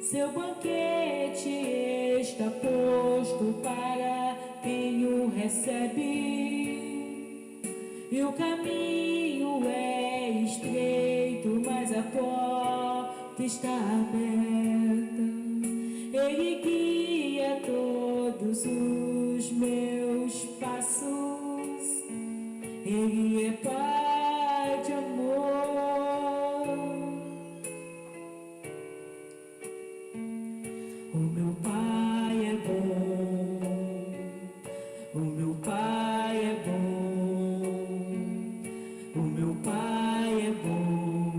Seu banquete está posto para quem o recebe, e o caminho é estreito, mas a porta está aberta. Ele guia todos os meus passos, Ele é Pai de amor. O meu Pai é bom, o meu Pai é bom, o meu Pai é bom.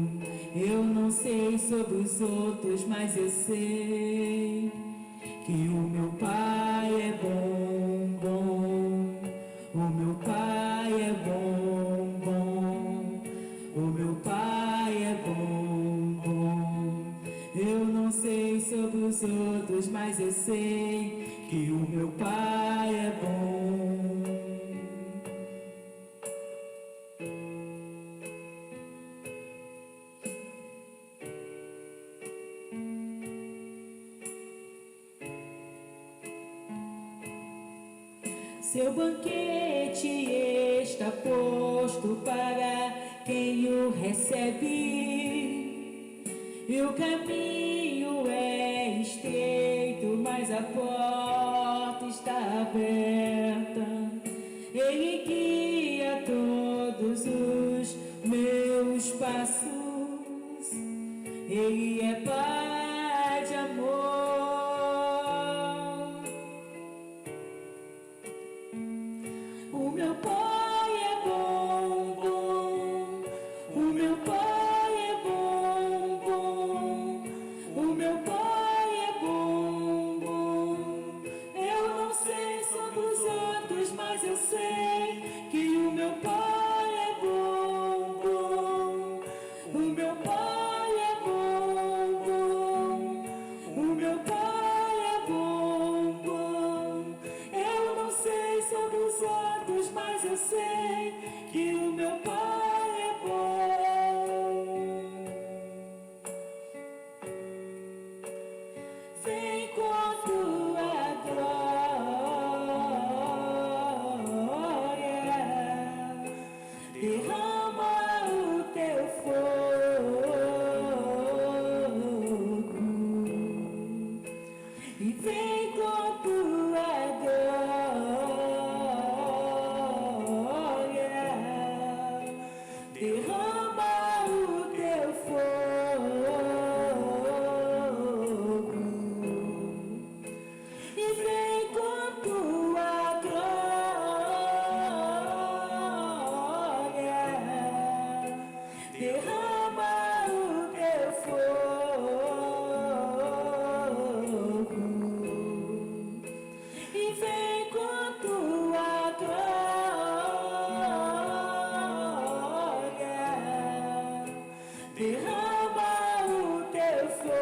Eu não sei sobre os outros, mas eu sei que o meu Pai é bom, bom. O meu Pai é bom, bom. O meu Pai é bom, bom. Eu não sei sobre os outros, mas eu sei que o meu Pai é bom. Seu banquete está posto para quem o recebe, e o caminho é estreito, mas a porta está aberta. Ele guia todos os meus passos, Ele é Pai de amor. O meu Pai é bom, bom. O meu Pai é bom, bom. O meu Pai é bom, bom. Eu não sei sobre os outros, mas eu sei que o meu Pai é bom, bom. O meu Pai é bom, bom. O meu Pai é bom, bom. Eu não sei sobre os outros, mas eu sei que o meu Pai é bom. Vem com tua glória, derrama o teu fogo, e vem com tua glória, derrama o teu fogo, e vem com tua glória, derrama o teu fogo, e vem com tua glória, derrama o teu fogo.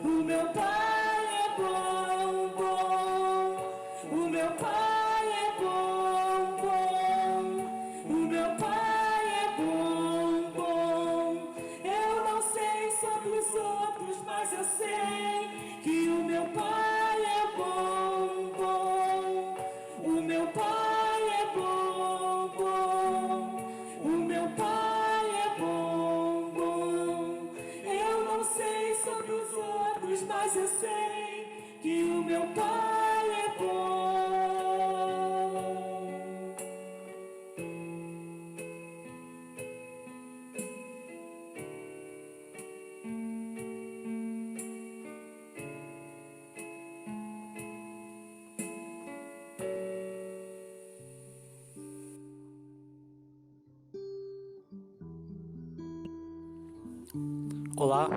O meu Pai é bom, bom. O meu Pai é bom, bom. O meu Pai é bom, bom. Eu não sei sobre os outros, mas eu sei que o meu Pai é bom, bom. O meu Pai é bom, bom. O meu Pai é bom, bom. Eu não sei sobre os outros, mas eu sei que o meu Pai é bom. Olá,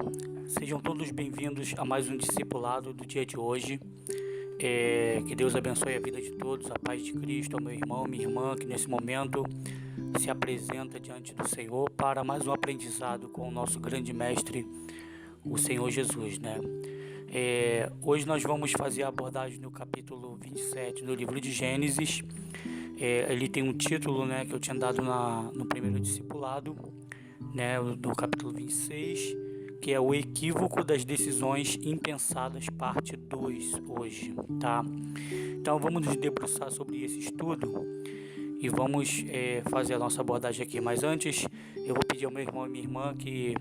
sejam todos bem-vindos a mais um discipulado do dia de hoje. Que Deus abençoe a vida de todos, a paz de Cristo, ao meu irmão, minha irmã, que nesse momento se apresenta diante do Senhor para mais um aprendizado com o nosso grande mestre, o Senhor Jesus, né? Hoje nós vamos fazer a abordagem no capítulo 27 do livro de Gênesis. Ele tem um título, né, que eu tinha dado no primeiro discipulado, né, do capítulo 26, que é o equívoco das decisões impensadas, parte 2 hoje, tá? Então vamos nos debruçar sobre esse estudo e vamos fazer a nossa abordagem aqui. Mas antes, eu vou pedir ao meu irmão e minha irmã que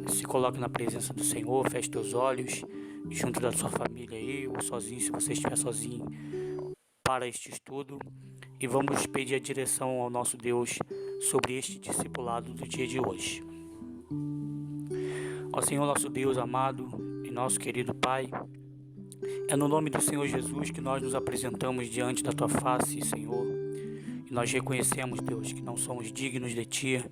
se coloque na presença do Senhor, feche teus olhos, junto da sua família aí, ou sozinho, se você estiver sozinho, para este estudo. E vamos pedir a direção ao nosso Deus sobre este discipulado do dia de hoje. Ó Senhor, nosso Deus amado e nosso querido Pai, é no nome do Senhor Jesus que nós nos apresentamos diante da Tua face, Senhor. E nós reconhecemos, Deus, que não somos dignos de Ti,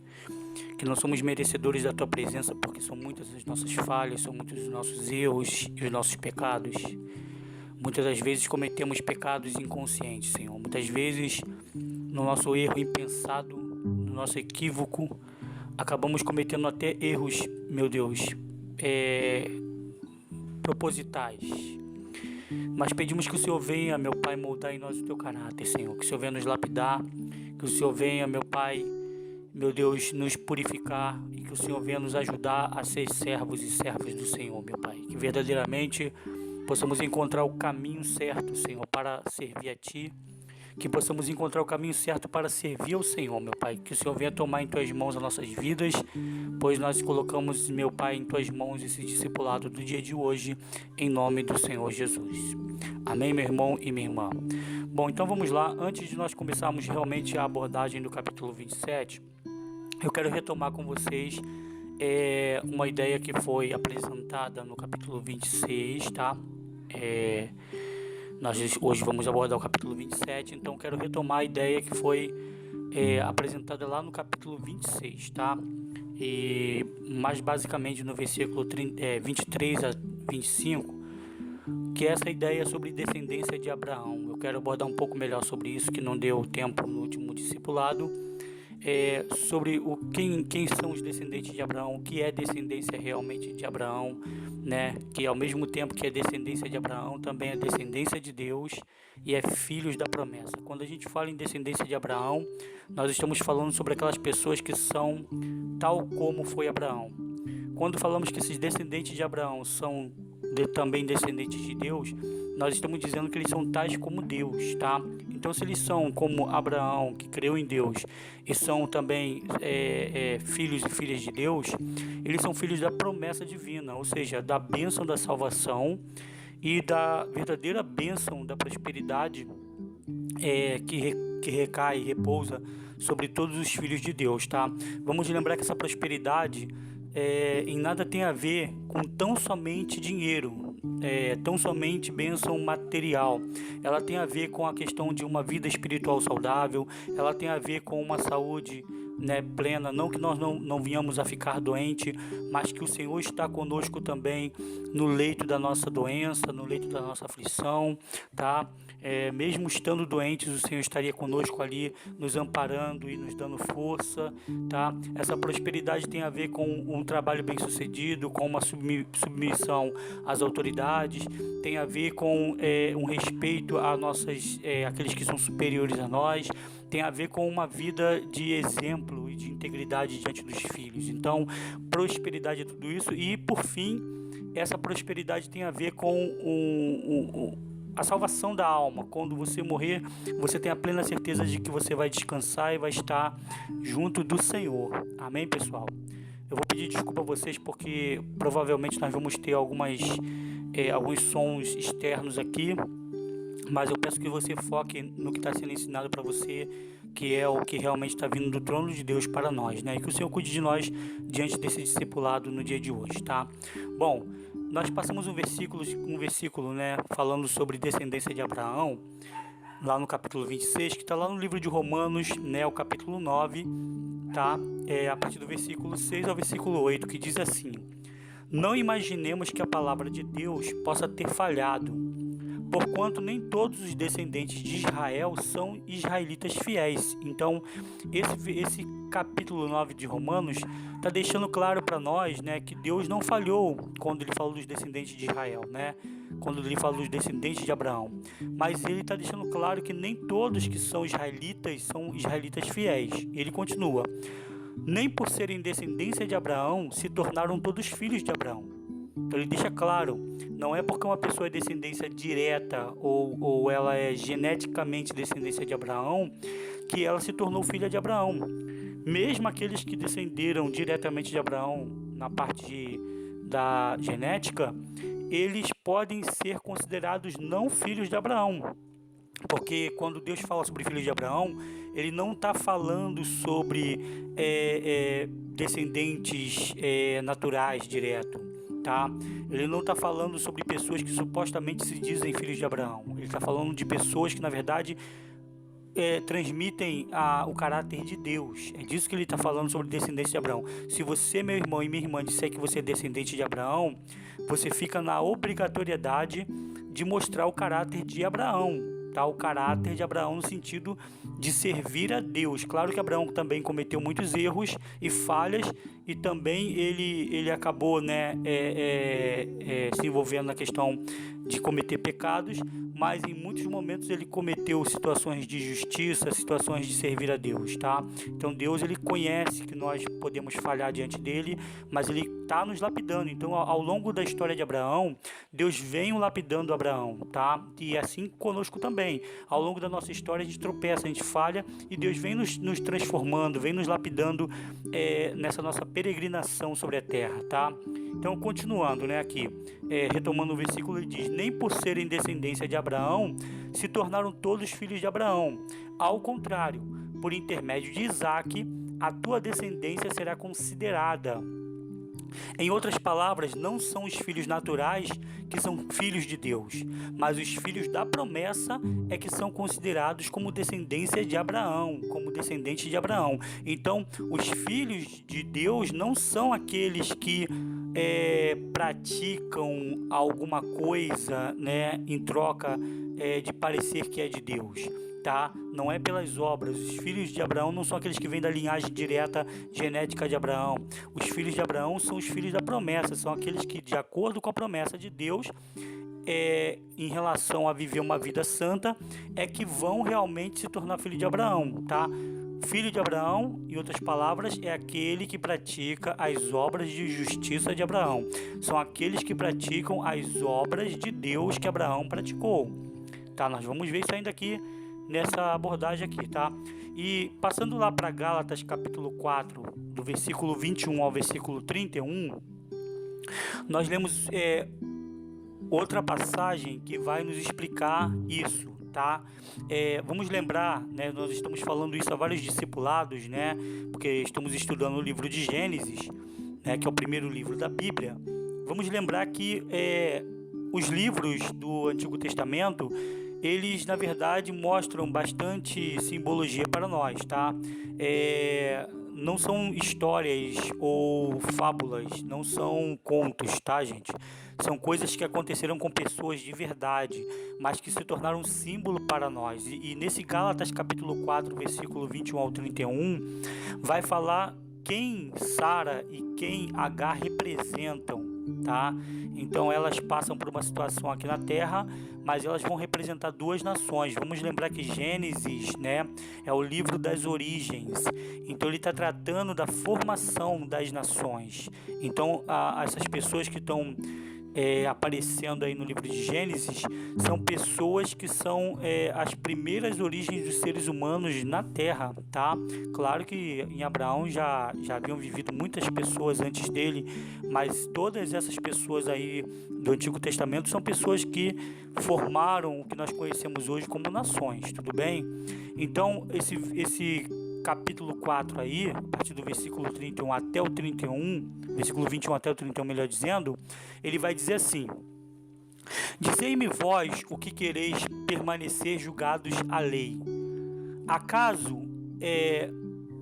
que não somos merecedores da Tua presença, porque são muitas as nossas falhas, são muitos os nossos erros e os nossos pecados. Muitas das vezes cometemos pecados inconscientes, Senhor. Muitas vezes, no nosso erro impensado, no nosso equívoco, acabamos cometendo até erros, meu Deus, propositais. Mas pedimos que o Senhor venha, meu Pai, moldar em nós o Teu caráter, Senhor. Que o Senhor venha nos lapidar, que o Senhor venha, meu Pai, meu Deus, nos purificar e que o Senhor venha nos ajudar a ser servos e servas do Senhor, meu Pai. Que verdadeiramente possamos encontrar o caminho certo, Senhor, para servir a Ti. Que possamos encontrar o caminho certo para servir ao Senhor, meu Pai. Que o Senhor venha tomar em Tuas mãos as nossas vidas, pois nós colocamos, meu Pai, em Tuas mãos esse discipulado do dia de hoje, em nome do Senhor Jesus. Amém, meu irmão e minha irmã. Bom, então vamos lá. Antes de nós começarmos realmente a abordagem do capítulo 27, eu quero retomar com vocês uma ideia que foi apresentada no capítulo 26, tá? Nós hoje vamos abordar o capítulo 27, então quero retomar a ideia que foi apresentada lá no capítulo 26, tá? E mais basicamente no versículo 23 a 25, que é essa ideia sobre descendência de Abraão. Eu quero abordar um pouco melhor sobre isso, que não deu tempo no último discipulado, sobre quem são os descendentes de Abraão, o que é descendência realmente de Abraão, né? Que ao mesmo tempo que é descendência de Abraão, também é descendência de Deus e é filhos da promessa. Quando a gente fala em descendência de Abraão, nós estamos falando sobre aquelas pessoas que são tal como foi Abraão. Quando falamos que esses descendentes de Abraão são também descendentes de Deus, nós estamos dizendo que eles são tais como Deus, tá? Então, se eles são como Abraão, que creu em Deus, e são também filhos e filhas de Deus, eles são filhos da promessa divina, ou seja, da bênção da salvação e da verdadeira bênção da prosperidade que recai e repousa sobre todos os filhos de Deus, tá? Vamos lembrar que essa prosperidade em nada tem a ver com tão somente dinheiro, tão somente bênção material. Ela tem a ver com a questão de uma vida espiritual saudável, ela tem a ver com uma saúde, né, plena, não que nós não venhamos a ficar doente, mas que o Senhor está conosco também no leito da nossa doença, no leito da nossa aflição, tá? Mesmo estando doentes, o Senhor estaria conosco ali, nos amparando e nos dando força, tá? Essa prosperidade tem a ver com um trabalho bem sucedido, com uma submissão às autoridades, tem a ver com um respeito a aqueles que são superiores a nós, tem a ver com uma vida de exemplo e de integridade diante dos filhos. Então, prosperidade é tudo isso. E, por fim, essa prosperidade tem a ver com a salvação da alma. Quando você morrer, você tem a plena certeza de que você vai descansar e vai estar junto do Senhor. Amém, pessoal? Eu vou pedir desculpa a vocês porque provavelmente nós vamos ter alguns sons externos aqui, mas eu peço que você foque no que está sendo ensinado para você, que é o que realmente está vindo do trono de Deus para nós, né? E que o Senhor cuide de nós diante desse discipulado no dia de hoje, tá? Bom, nós passamos um versículo, né, falando sobre descendência de Abraão, lá no capítulo 26, que está lá no livro de Romanos, né, o capítulo 9, tá? A partir do versículo 6 ao versículo 8, que diz assim: Não imaginemos que a palavra de Deus possa ter falhado, porquanto nem todos os descendentes de Israel são israelitas fiéis. Então, esse capítulo 9 de Romanos está deixando claro para nós, né, que Deus não falhou quando ele falou dos descendentes de Israel, né, quando ele falou dos descendentes de Abraão. Mas ele está deixando claro que nem todos que são israelitas fiéis. Ele continua: nem por serem descendência de Abraão se tornaram todos filhos de Abraão. Então ele deixa claro, não é porque uma pessoa é descendência direta ou ela é geneticamente descendência de Abraão que ela se tornou filha de Abraão. Mesmo aqueles que descenderam diretamente de Abraão na parte da genética, eles podem ser considerados não filhos de Abraão. Porque quando Deus fala sobre filhos de Abraão, ele não está falando sobre descendentes naturais direto, tá? Ele não está falando sobre pessoas que supostamente se dizem filhos de Abraão. Ele está falando de pessoas que, na verdade, transmitem o caráter de Deus. É disso que ele está falando sobre descendência de Abraão. Se você, meu irmão e minha irmã, disser que você é descendente de Abraão, você fica na obrigatoriedade de mostrar o caráter de Abraão, tá? O caráter de Abraão no sentido de servir a Deus. Claro que Abraão também cometeu muitos erros e falhas, e também ele acabou, né, se envolvendo na questão de cometer pecados, mas em muitos momentos ele cometeu situações de justiça, situações de servir a Deus, tá? Então Deus, ele conhece que nós podemos falhar diante dele, mas ele está nos lapidando. Então, ao longo da história de Abraão, Deus vem lapidando Abraão, tá? E assim conosco também. Ao longo da nossa história a gente tropeça, a gente falha, e Deus vem nos transformando, vem nos lapidando nessa nossa peregrinação sobre a terra, tá? Então, continuando, né, aqui, retomando o versículo, ele diz: nem por serem descendência de Abraão se tornaram todos filhos de Abraão. Ao contrário, por intermédio de Isaque, a tua descendência será considerada. Em outras palavras, não são os filhos naturais que são filhos de Deus, mas os filhos da promessa é que são considerados como descendência de Abraão, como descendentes de Abraão. Então, os filhos de Deus não são aqueles que praticam alguma coisa, né, em troca de parecer que é de Deus, tá? Não é pelas obras. Os filhos de Abraão não são aqueles que vêm da linhagem direta genética de Abraão. Os filhos de Abraão são os filhos da promessa, são aqueles que, de acordo com a promessa de Deus, em relação a viver uma vida santa, é que vão realmente se tornar filho de Abraão, tá? Filho de Abraão, em outras palavras, é aquele que pratica as obras de justiça de Abraão. São aqueles que praticam as obras de Deus que Abraão praticou, tá? Nós vamos ver isso ainda aqui nessa abordagem aqui, tá? E passando lá para Gálatas capítulo 4, do versículo 21 ao versículo 31, nós lemos outra passagem que vai nos explicar isso, tá? Vamos lembrar, né, nós estamos falando isso a vários discipulados, né, porque estamos estudando o livro de Gênesis, né, que é o primeiro livro da Bíblia. Vamos lembrar que os livros do Antigo Testamento, eles, na verdade, mostram bastante simbologia para nós, tá? Não são histórias ou fábulas, não são contos, tá, gente? São coisas que aconteceram com pessoas de verdade, mas que se tornaram um símbolo para nós. E nesse Gálatas capítulo 4, versículo 21 ao 31, vai falar quem Sara e quem Agar representam, tá? Então elas passam por uma situação aqui na Terra, mas elas vão representar duas nações. Vamos lembrar que Gênesis, né, é o livro das origens. Então ele está tratando da formação das nações. Então essas pessoas que estão aparecendo aí no livro de Gênesis são pessoas que são as primeiras origens dos seres humanos na Terra, tá? Claro que em Abraão já haviam vivido muitas pessoas antes dele, mas todas essas pessoas aí do Antigo Testamento são pessoas que formaram o que nós conhecemos hoje como nações, tudo bem? Então esse capítulo 4 aí, a partir do versículo 31 até o 31, versículo 21 até o 31, melhor dizendo, ele vai dizer assim: dizei-me vós o que quereis permanecer julgados à lei. Acaso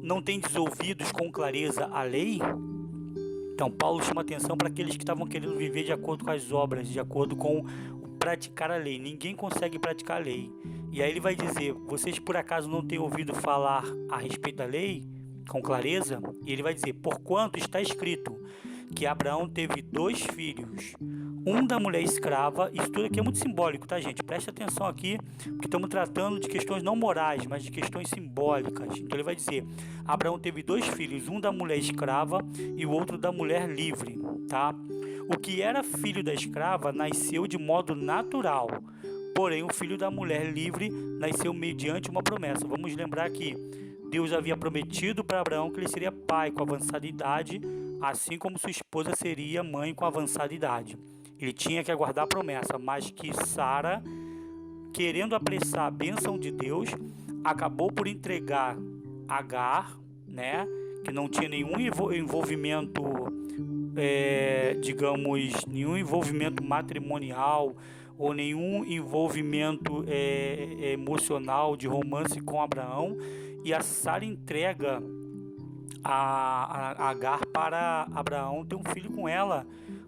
não tendes ouvidos com clareza a lei? Então Paulo chama atenção para aqueles que estavam querendo viver de acordo com as obras, de acordo com praticar a lei. Ninguém consegue praticar a lei. E aí ele vai dizer: vocês por acaso não têm ouvido falar a respeito da lei com clareza? E ele vai dizer: porquanto está escrito que Abraão teve 2 filhos, um da mulher escrava. Isso tudo aqui é muito simbólico, tá, gente? Preste atenção aqui, porque estamos tratando de questões não morais, mas de questões simbólicas. Então ele vai dizer: Abraão teve 2 filhos, um da mulher escrava e o outro da mulher livre, tá? O que era filho da escrava nasceu de modo natural, porém o filho da mulher livre nasceu mediante uma promessa. Vamos lembrar que Deus havia prometido para Abraão que ele seria pai com avançada idade, assim como sua esposa seria mãe com avançada idade. Ele tinha que aguardar a promessa, mas que Sara, querendo apressar a bênção de Deus, acabou por entregar Agar, né, que não tinha nenhum envolvimento, nenhum envolvimento matrimonial ou nenhum envolvimento emocional de romance com Abraão, e a Sara entrega a Agar para Abraão ter um filho com ela,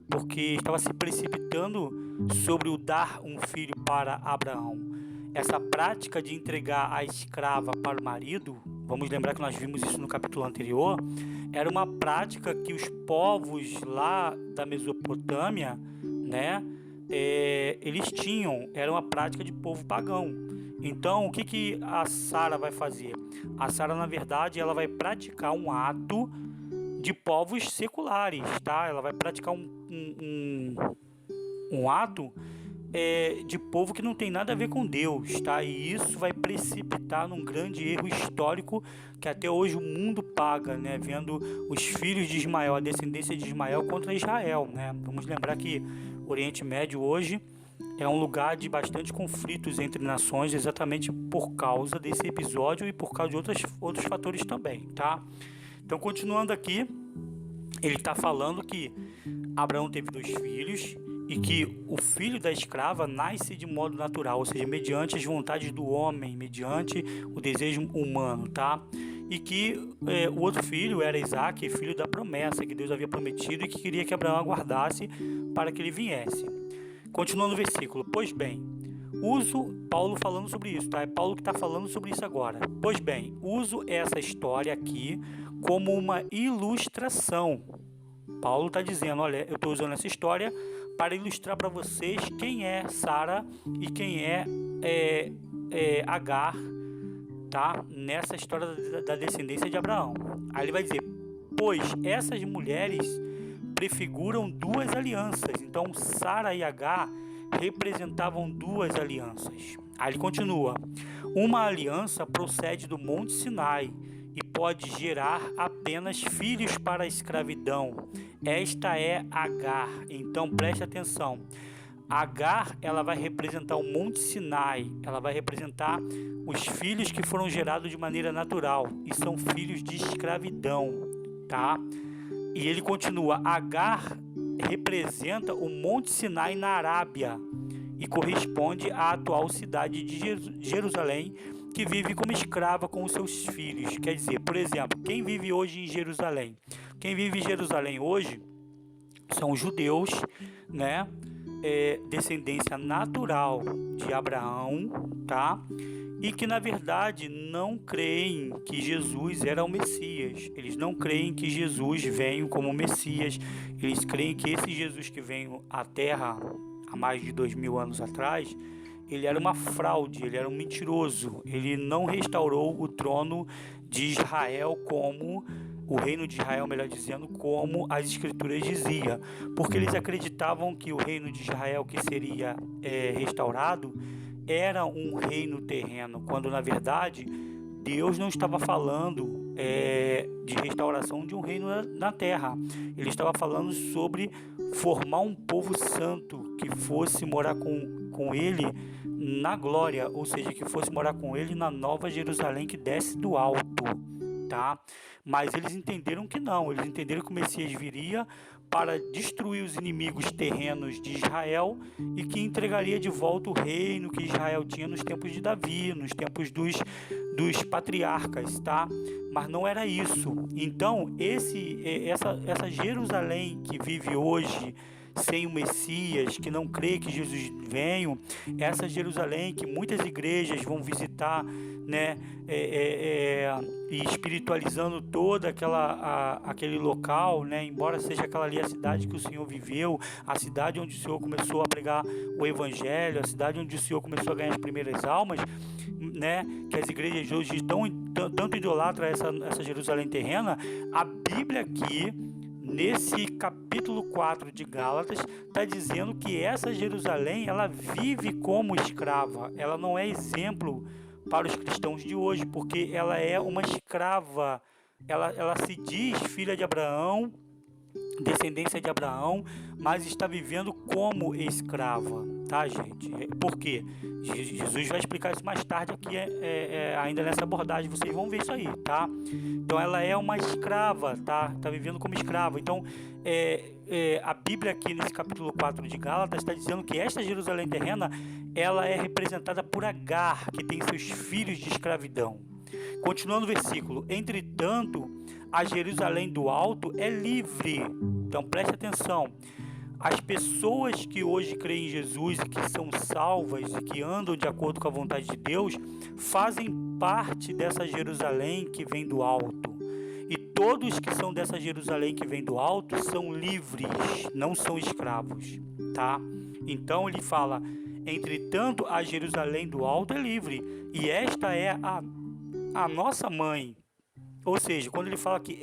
porque estava se precipitando sobre o dar um filho para Abraão. Essa prática de entregar a escrava para o marido, vamos lembrar que nós vimos isso no capítulo anterior, era uma prática que os povos lá da Mesopotâmia, né, eles tinham, era uma prática de povo pagão. Então, o que a Sara vai fazer? A Sara, na verdade, ela vai praticar um ato de povos seculares, tá? Ela vai praticar um ato de povo que não tem nada a ver com Deus, tá? E isso vai precipitar num grande erro histórico que até hoje o mundo paga, né? Vendo os filhos de Ismael, a descendência de Ismael contra Israel, né? Vamos lembrar que o Oriente Médio hoje é um lugar de bastante conflitos entre nações, exatamente por causa desse episódio e por causa de outros fatores também, tá? Então, continuando aqui, ele está falando que Abraão teve 2 filhos e que o filho da escrava nasce de modo natural, ou seja, mediante as vontades do homem, mediante o desejo humano, tá? E que o outro filho era Isaac, filho da promessa que Deus havia prometido e que queria que Abraão aguardasse para que ele viesse. Continuando o versículo: pois bem, Paulo falando sobre isso, tá? É Paulo que está falando sobre isso agora. Pois bem, uso essa história aqui como uma ilustração. Paulo está dizendo: olha, eu estou usando essa história para ilustrar para vocês quem é Sara e quem é Agar, tá? Nessa história da descendência de Abraão. Aí ele vai dizer: pois essas mulheres prefiguram 2 alianças. Então, Sara e Agar representavam 2 alianças. Aí ele continua: uma aliança procede do Monte Sinai e pode gerar apenas filhos para a escravidão. Esta é Agar. Então, preste atenção. Agar, ela vai representar o Monte Sinai. Ela vai representar os filhos que foram gerados de maneira natural e são filhos de escravidão, tá? E ele continua: Agar representa o Monte Sinai na Arábia e corresponde à atual cidade de Jerusalém, que vive como escrava com os seus filhos. Quer dizer, por exemplo, quem vive hoje em Jerusalém? Quem vive em Jerusalém hoje são os judeus, né? Descendência natural de Abraão, tá? E que na verdade não creem que Jesus era o Messias. Eles não creem que Jesus veio como Messias. Eles creem que esse Jesus que veio à Terra há mais de 2000 anos atrás, ele era uma fraude, ele era um mentiroso. Ele não restaurou o trono de Israel como o reino de Israel, melhor dizendo, como as escrituras diziam, porque eles acreditavam que o reino de Israel que seria restaurado era um reino terreno, quando na verdade Deus não estava falando de restauração de um reino na terra. Ele estava falando sobre formar um povo santo que fosse morar com ele na glória, ou seja, que fosse morar com ele na nova Jerusalém que desce do alto, tá? Mas eles entenderam que não, eles entenderam que o Messias viria para destruir os inimigos terrenos de Israel e que entregaria de volta o reino que Israel tinha nos tempos de Davi, nos tempos dos patriarcas, tá? Mas não era isso. Então, essa Jerusalém que vive hoje sem o Messias, que não crê que Jesus venha, essa Jerusalém que muitas igrejas vão visitar, né, e espiritualizando toda aquele local, né, embora seja aquela ali a cidade que o Senhor viveu, a cidade onde o Senhor começou a pregar o Evangelho, a cidade onde o Senhor começou a ganhar as primeiras almas, né, que as igrejas hoje tanto idolatram essa Jerusalém terrena. A Bíblia aqui, nesse capítulo 4 de Gálatas, está dizendo que essa Jerusalém, ela vive como escrava, ela não é exemplo para os cristãos de hoje, porque ela é uma escrava, ela se diz filha de Abraão, descendência de Abraão, mas está vivendo como escrava, tá, gente? Por quê? Jesus vai explicar isso mais tarde aqui, ainda nessa abordagem, vocês vão ver isso aí, tá? Então ela é uma escrava, tá? Está vivendo como escrava. Então a Bíblia aqui nesse capítulo 4 de Gálatas está dizendo que esta Jerusalém terrena, ela é representada por Agar, que tem seus filhos de escravidão. Continuando o versículo: entretanto, a Jerusalém do alto é livre. Então preste atenção. As pessoas que hoje creem em Jesus e que são salvas e que andam de acordo com a vontade de Deus, fazem parte dessa Jerusalém que vem do alto. E todos que são dessa Jerusalém que vem do alto são livres, não são escravos, tá? Então ele fala: entretanto, a Jerusalém do alto é livre, e esta é a nossa mãe. Ou seja, quando ele fala que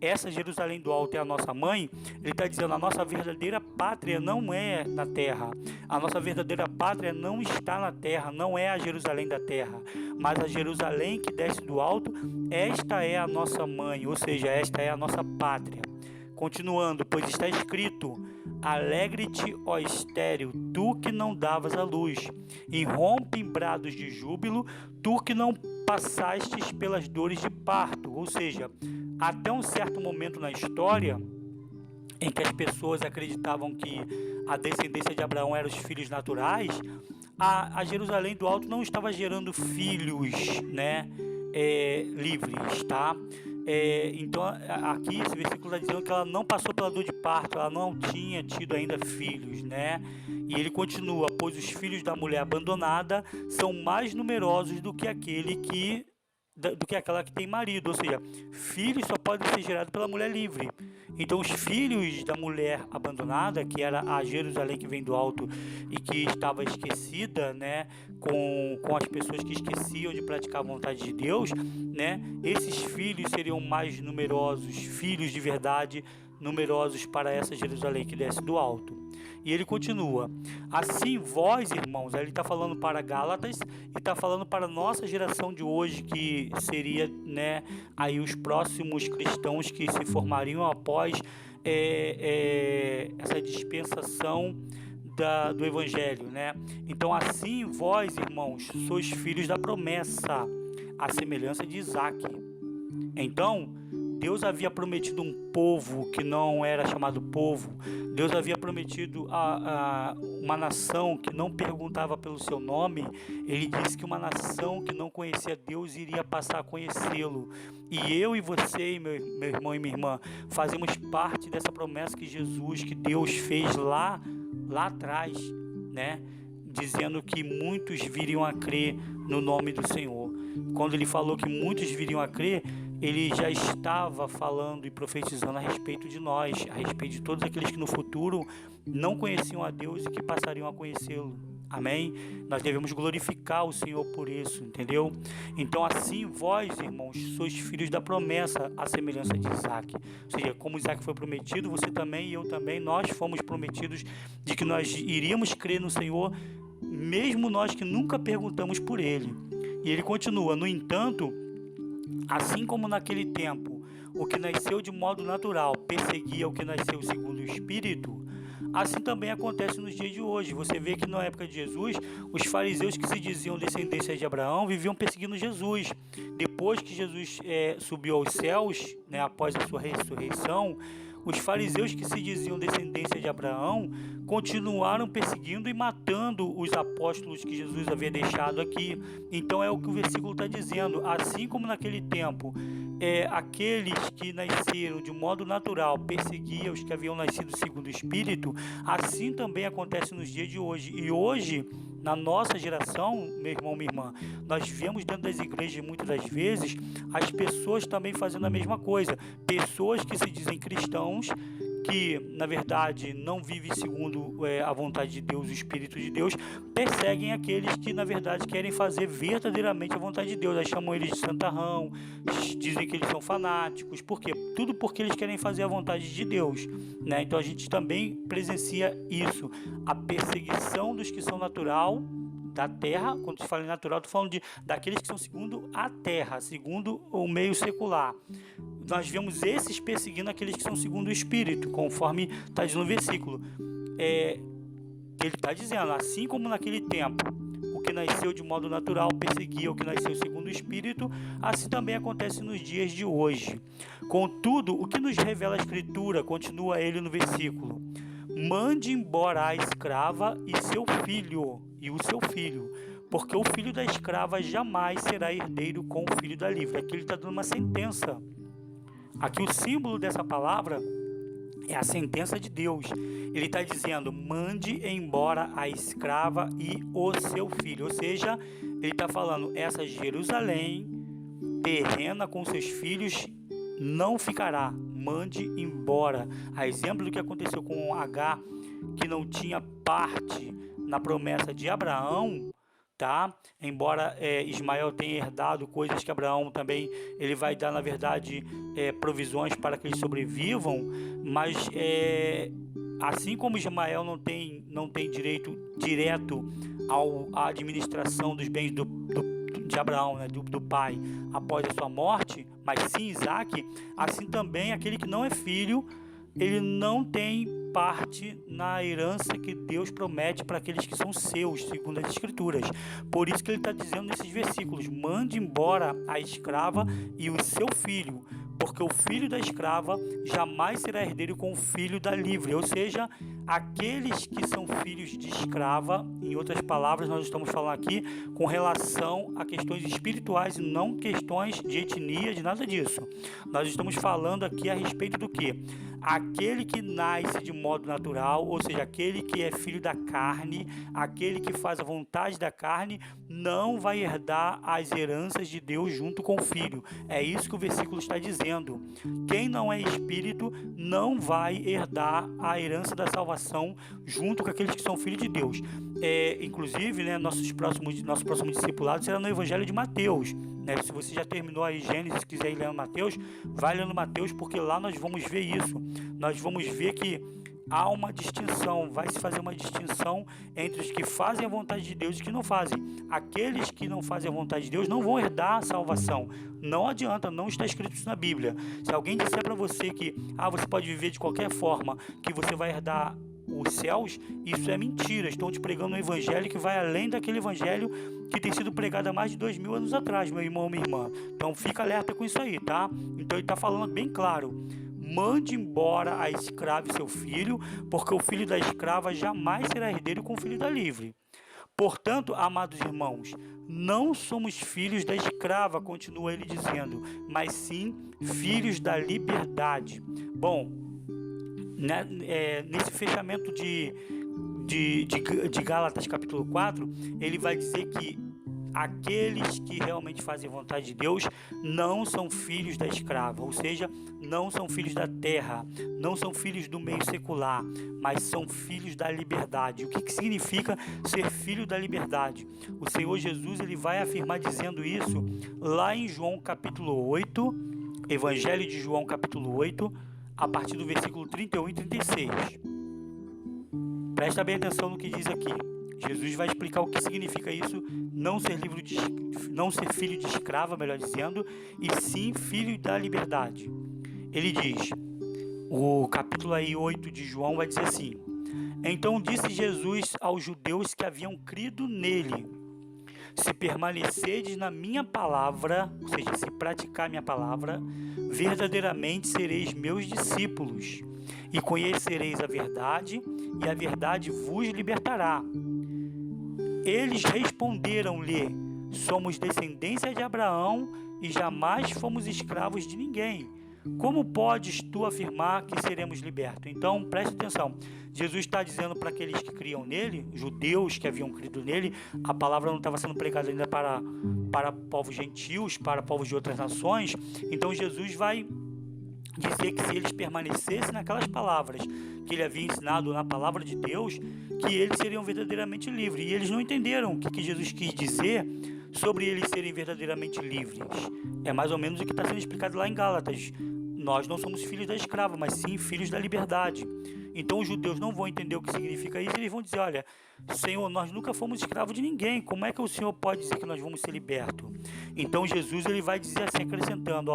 essa Jerusalém do alto é a nossa mãe, ele está dizendo: a nossa verdadeira pátria não é na terra, a nossa verdadeira pátria não está na terra, não é a Jerusalém da terra, mas a Jerusalém que desce do alto, esta é a nossa mãe, ou seja, esta é a nossa pátria. Continuando: pois está escrito: alegre-te, ó estéril, tu que não davas a luz, e rompe em brados de júbilo, tu que não passastes pelas dores de parto. Ou seja, até um certo momento na história em que as pessoas acreditavam que a descendência de Abraão eram os filhos naturais, a Jerusalém do alto não estava gerando filhos, né, livres, tá? Então aqui esse versículo está dizendo que ela não passou pela dor de parto, ela não tinha tido ainda filhos, né? E ele continua: pois os filhos da mulher abandonada são mais numerosos do que aquela que tem marido. Ou seja, filhos só podem ser gerados pela mulher livre. Então os filhos da mulher abandonada, que era a Jerusalém que vem do alto e que estava esquecida, né, com as pessoas que esqueciam de praticar a vontade de Deus, né, esses filhos seriam mais numerosos, filhos de verdade numerosos para essa Jerusalém que desce do alto. E ele continua: assim vós, irmãos, ele está falando para Gálatas e está falando para a nossa geração de hoje, que seria, né, aí os próximos cristãos que se formariam após essa dispensação do Evangelho, né? Então, assim vós, irmãos, sois filhos da promessa, à semelhança de Isaque. Então, Deus havia prometido um povo que não era chamado povo. Deus havia prometido uma nação que não perguntava pelo seu nome. Ele disse que uma nação que não conhecia Deus iria passar a conhecê-lo. E eu e você, meu irmão e minha irmã, fazemos parte dessa promessa que Deus fez lá atrás, né? Dizendo que muitos viriam a crer no nome do Senhor. Quando ele falou que muitos viriam a crer, ele já estava falando e profetizando a respeito de nós, a respeito de todos aqueles que no futuro não conheciam a Deus e que passariam a conhecê-lo. Amém? Nós devemos glorificar o Senhor por isso, entendeu? Então, assim, vós, irmãos, sois filhos da promessa, à semelhança de Isaque. Ou seja, como Isaque foi prometido, você também e eu também, nós fomos prometidos de que nós iríamos crer no Senhor, mesmo nós que nunca perguntamos por Ele. E ele continua: no entanto, assim como naquele tempo o que nasceu de modo natural perseguia o que nasceu segundo o Espírito, assim também acontece nos dias de hoje. Você vê que na época de Jesus, os fariseus que se diziam descendência de Abraão viviam perseguindo Jesus. Depois que Jesus subiu aos céus, né, após a sua ressurreição, Os fariseus, que se diziam descendência de Abraão, continuaram perseguindo e matando os apóstolos que Jesus havia deixado aqui. Então é o que o versículo está dizendo. Assim como naquele tempo, aqueles que nasceram de modo natural perseguiam os que haviam nascido segundo o Espírito, assim também acontece nos dias de hoje. E hoje, na nossa geração, meu irmão, minha irmã, nós vemos dentro das igrejas muitas das vezes as pessoas também fazendo a mesma coisa. Pessoas que se dizem cristãos, que na verdade não vivem segundo a vontade de Deus, o Espírito de Deus, perseguem aqueles que na verdade querem fazer verdadeiramente a vontade de Deus. Aí chamam eles de santarrão, dizem que eles são fanáticos. Por quê? Tudo porque eles querem fazer a vontade de Deus, né? Então a gente também presencia isso, a perseguição dos que são natural da terra. Quando se fala em natural, estou falando daqueles que são segundo a terra, segundo o meio secular. Nós vemos esses perseguindo aqueles que são segundo o Espírito, conforme está dizendo no versículo. Ele está dizendo, assim como naquele tempo, o que nasceu de modo natural perseguia o que nasceu segundo o Espírito, assim também acontece nos dias de hoje. Contudo, o que nos revela a Escritura, continua ele no versículo: mande embora a escrava e o seu filho, porque o filho da escrava jamais será herdeiro com o filho da livre. Aqui ele está dando uma sentença. Aqui o símbolo dessa palavra é a sentença de Deus. Ele está dizendo, mande embora a escrava e o seu filho. Ou seja, ele está falando, essa Jerusalém terrena com seus filhos não ficará. Mande embora. A exemplo do que aconteceu com Agar, que não tinha parte na promessa de Abraão, tá? Embora Ismael tenha herdado coisas que Abraão também, ele vai dar, na verdade, provisões para que eles sobrevivam, mas assim como Ismael não tem direito direto à administração dos bens de Abraão, né, do pai, após a sua morte, mas sim Isaac, assim também aquele que não é filho, ele não tem parte na herança que Deus promete para aqueles que são seus, segundo as Escrituras. Por isso que ele está dizendo nesses versículos, mande embora a escrava e o seu filho, porque o filho da escrava jamais será herdeiro com o filho da livre. Ou seja, aqueles que são filhos de escrava, em outras palavras, nós estamos falando aqui com relação a questões espirituais e não questões de etnia, de nada disso. Nós estamos falando aqui a respeito do que? Aquele que nasce de modo natural, ou seja, aquele que é filho da carne, aquele que faz a vontade da carne, não vai herdar as heranças de Deus junto com o filho. É isso que o versículo está dizendo. Quem não é espírito não vai herdar a herança da salvação junto com aqueles que são filhos de Deus. Inclusive, né, nosso próximo discipulado será no Evangelho de Mateus. Se você já terminou aí Gênesis, quiser ir lendo Mateus, vai lendo Mateus, porque lá nós vamos ver isso. Nós vamos ver que há uma distinção, vai se fazer uma distinção entre os que fazem a vontade de Deus e os que não fazem. Aqueles que não fazem a vontade de Deus não vão herdar a salvação. Não adianta, não está escrito isso na Bíblia. Se alguém disser para você que você pode viver de qualquer forma, que você vai herdar os céus, isso é mentira. Estão te pregando um evangelho que vai além daquele evangelho que tem sido pregado há mais de 2000 anos atrás, meu irmão, minha irmã. Então fica alerta com isso aí, tá? Então ele está falando bem claro, mande embora a escrava e seu filho, porque o filho da escrava jamais será herdeiro com o filho da livre. Portanto, amados irmãos, não somos filhos da escrava, continua ele dizendo, mas sim filhos da liberdade. Bom, nesse fechamento de Gálatas capítulo 4, ele vai dizer que aqueles que realmente fazem a vontade de Deus não são filhos da escrava, ou seja, não são filhos da terra, não são filhos do meio secular, mas são filhos da liberdade. O que significa ser filho da liberdade? O Senhor Jesus, ele vai afirmar dizendo isso lá em João capítulo 8, Evangelho de João capítulo 8, a partir do versículo 31 e 36. Presta bem atenção no que diz aqui. Jesus vai explicar o que significa isso, não ser filho de escrava, melhor dizendo, e sim filho da liberdade. Ele diz, o capítulo 8 de João vai dizer assim: então disse Jesus aos judeus que haviam crido nele, Se permanecerdes na minha palavra, ou seja, se praticar minha palavra, verdadeiramente sereis meus discípulos, e conhecereis a verdade, e a verdade vos libertará. Eles responderam-lhe: somos descendência de Abraão e jamais fomos escravos de ninguém. Como podes tu afirmar que seremos libertos? Então, preste atenção. Jesus está dizendo para aqueles que criam nele, judeus que haviam crido nele, a palavra não estava sendo pregada ainda para povos gentios, para povos de outras nações. Então, Jesus vai dizer que se eles permanecessem naquelas palavras que ele havia ensinado na palavra de Deus, que eles seriam verdadeiramente livres. E eles não entenderam o que Jesus quis dizer sobre eles serem verdadeiramente livres. É mais ou menos o que está sendo explicado lá em Gálatas. Nós não somos filhos da escrava, mas sim filhos da liberdade. Então os judeus não vão entender o que significa isso, eles vão dizer: olha, Senhor, nós nunca fomos escravos de ninguém, como é que o Senhor pode dizer que nós vamos ser libertos? Então Jesus ele vai dizer assim, acrescentando,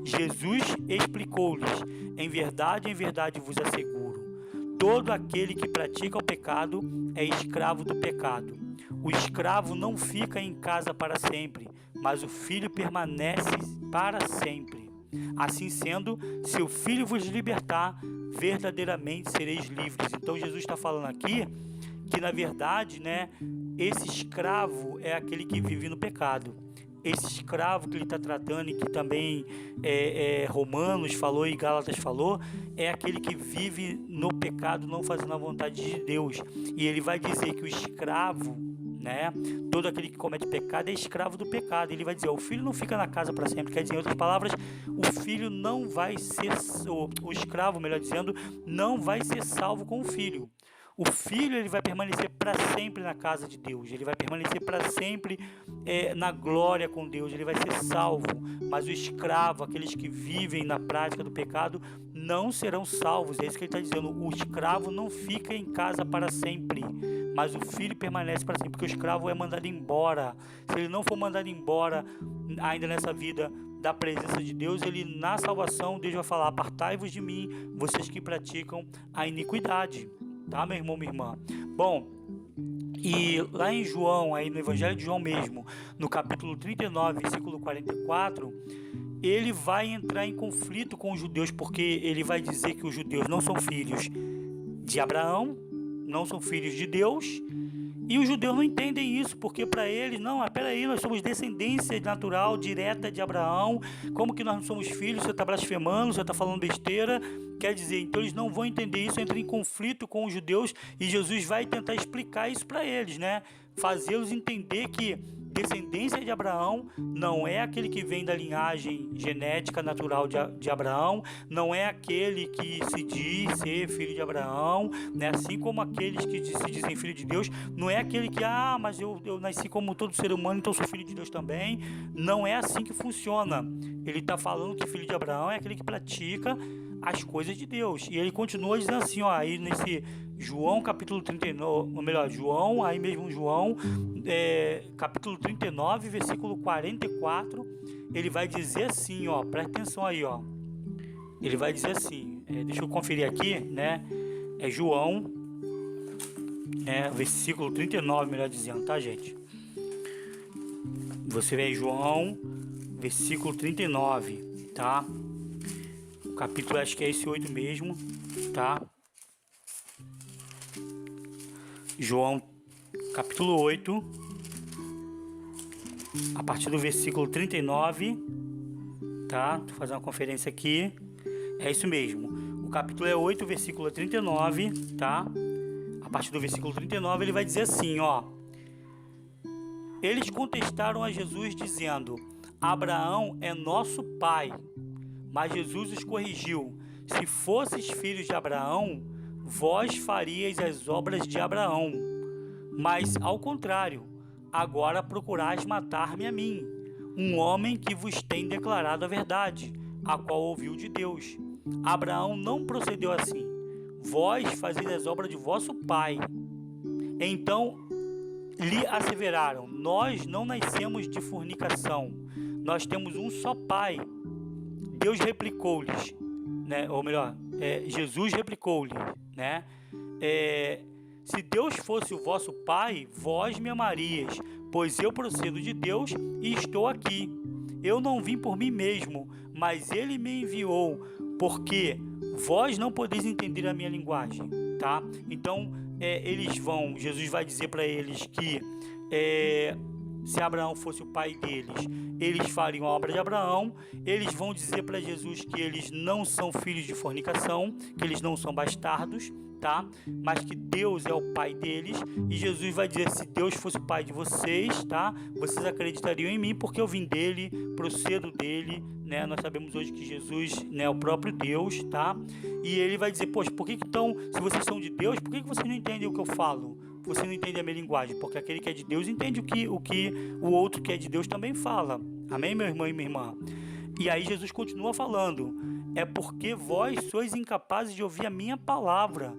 Jesus explicou-lhes: em verdade vos asseguro, todo aquele que pratica o pecado é escravo do pecado. O escravo não fica em casa para sempre, mas o filho permanece para sempre. Assim sendo, se o Filho vos libertar, verdadeiramente sereis livres. Então Jesus está falando aqui que, na verdade, esse escravo é aquele que vive no pecado. Esse escravo que ele está tratando, e que também Romanos falou e Gálatas falou, é aquele que vive no pecado, não fazendo a vontade de Deus. E ele vai dizer que o escravo, todo aquele que comete pecado é escravo do pecado. Ele vai dizer: o filho não fica na casa para sempre. Quer dizer, em outras palavras, o filho não vai ser, o escravo, melhor dizendo, não vai ser salvo com o filho. O filho ele vai permanecer para sempre na casa de Deus, ele vai permanecer para sempre na glória com Deus, ele vai ser salvo. Mas o escravo, aqueles que vivem na prática do pecado, não serão salvos. É isso que ele está dizendo: o escravo não fica em casa para sempre, mas o filho permanece para sempre, porque o escravo é mandado embora. Se ele não for mandado embora ainda nessa vida da presença de Deus, ele na salvação, Deus vai falar: apartai-vos de mim, vocês que praticam a iniquidade. Tá, meu irmão, minha irmã? Bom, e lá em João, aí no Evangelho de João mesmo, no capítulo 39, versículo 44, ele vai entrar em conflito com os judeus, porque ele vai dizer que os judeus não são filhos de Abraão, não são filhos de Deus, e os judeus não entendem isso, porque para eles, não, peraí, nós somos descendência natural, direta de Abraão, como que nós não somos filhos? Você está blasfemando, você está falando besteira. Quer dizer, então eles não vão entender isso, entram em conflito com os judeus, e Jesus vai tentar explicar isso para eles, fazê-los entender que descendência de Abraão não é aquele que vem da linhagem genética natural de Abraão, não é aquele que se diz ser filho de Abraão, assim como aqueles que se dizem filho de Deus, não é aquele que, mas eu nasci como todo ser humano, então sou filho de Deus também. Não é assim que funciona. Ele está falando que filho de Abraão é aquele que pratica as coisas de Deus. E ele continua dizendo assim, aí nesse João capítulo 39, ou melhor, João, aí mesmo João, capítulo 39, versículo 44, ele vai dizer assim, presta atenção aí, ele vai dizer assim, deixa eu conferir aqui, é João, versículo 39, melhor dizendo, tá, gente? Você vê em João, versículo 39, tá? O capítulo, acho que é esse 8 mesmo, tá? João, capítulo 8, a partir do versículo 39, tá? Vou fazer uma conferência aqui. É isso mesmo. O capítulo é 8, versículo 39, tá? A partir do versículo 39, ele vai dizer assim, Eles contestaram a Jesus dizendo: Abraão é nosso pai. Mas Jesus os corrigiu: se fosses filhos de Abraão, vós farias as obras de Abraão. Mas, ao contrário, agora procurais matar-me a mim, um homem que vos tem declarado a verdade, a qual ouviu de Deus. Abraão não procedeu assim. Vós fazeis as obras de vosso pai. Então lhe asseveraram: nós não nascemos de fornicação, nós temos um só pai. Deus replicou-lhes, ou melhor, Jesus replicou-lhes, Se Deus fosse o vosso Pai, vós me amarias, pois eu procedo de Deus e estou aqui. Eu não vim por mim mesmo, mas Ele me enviou, porque vós não podeis entender a minha linguagem, tá? Então, Jesus vai dizer para eles que se Abraão fosse o pai deles, eles fariam a obra de Abraão. Eles vão dizer para Jesus que eles não são filhos de fornicação, que eles não são bastardos, tá? Mas que Deus é o pai deles. E Jesus vai dizer: se Deus fosse o pai de vocês, tá? Vocês acreditariam em mim, porque eu vim dele, procedo dele, né? Nós sabemos hoje que Jesus, né, é o próprio Deus, tá? E ele vai dizer: poxa, por que então, se vocês são de Deus, por que vocês não entendem o que eu falo? Você não entende a minha linguagem? Porque aquele que é de Deus entende o que o outro que é de Deus também fala. Amém, meu irmão e minha irmã? E aí Jesus continua falando: é porque vós sois incapazes de ouvir a minha palavra,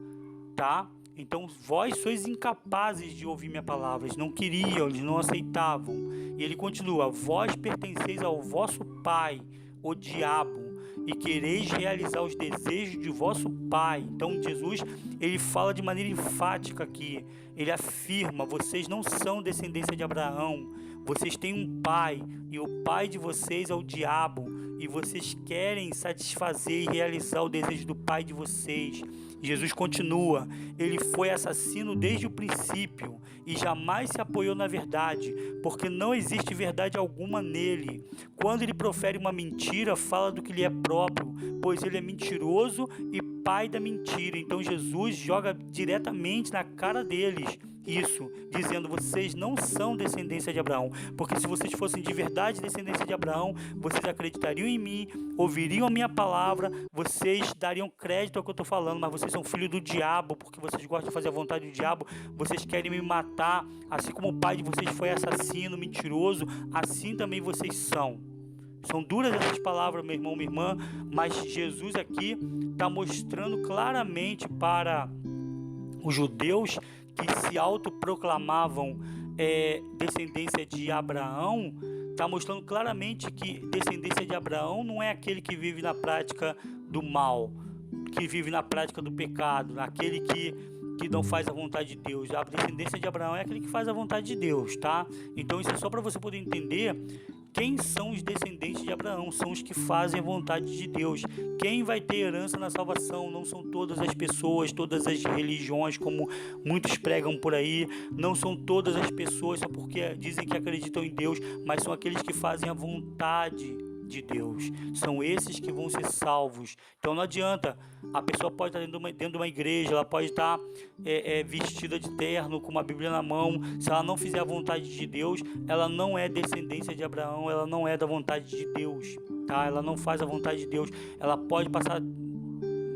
tá? Então vós sois incapazes de ouvir minha palavra. Eles não queriam, eles não aceitavam. E ele continua: vós pertenceis ao vosso pai, o diabo, e quereis realizar os desejos de vosso pai. Então Jesus, ele fala de maneira enfática aqui. Ele afirma: vocês não são descendência de Abraão, vocês têm um pai, e o pai de vocês é o diabo, e vocês querem satisfazer e realizar o desejo do pai de vocês. Jesus continua: ele foi assassino desde o princípio e jamais se apoiou na verdade, porque não existe verdade alguma nele. Quando ele profere uma mentira, fala do que lhe é próprio, pois ele é mentiroso e pai da mentira. Então Jesus joga diretamente na cara deles isso, dizendo: vocês não são descendência de Abraão, porque se vocês fossem de verdade descendência de Abraão, vocês acreditariam em mim, ouviriam a minha palavra, vocês dariam crédito ao que eu estou falando. Mas vocês são filhos do diabo, porque vocês gostam de fazer a vontade do diabo, vocês querem me matar, assim como o pai de vocês foi assassino, mentiroso, assim também vocês são. São duras essas palavras, meu irmão, minha irmã, mas Jesus aqui está mostrando claramente para os judeus que se autoproclamavam descendência de Abraão, está mostrando claramente que descendência de Abraão não é aquele que vive na prática do mal, que vive na prática do pecado, aquele que não faz a vontade de Deus. A descendência de Abraão é aquele que faz a vontade de Deus, tá? Então isso é só para você poder entender quem são os descendentes de Abraão. São os que fazem a vontade de Deus. Quem vai ter herança na salvação não são todas as pessoas, todas as religiões, como muitos pregam por aí. Não são todas as pessoas só porque dizem que acreditam em Deus, mas são aqueles que fazem a vontade de Deus. São esses que vão ser salvos. Então não adianta, a pessoa pode estar dentro de uma igreja, ela pode estar vestida de terno, com uma Bíblia na mão. Se ela não fizer a vontade de Deus, ela não é descendência de Abraão, ela não é da vontade de Deus, tá? Ela não faz a vontade de Deus. Ela pode passar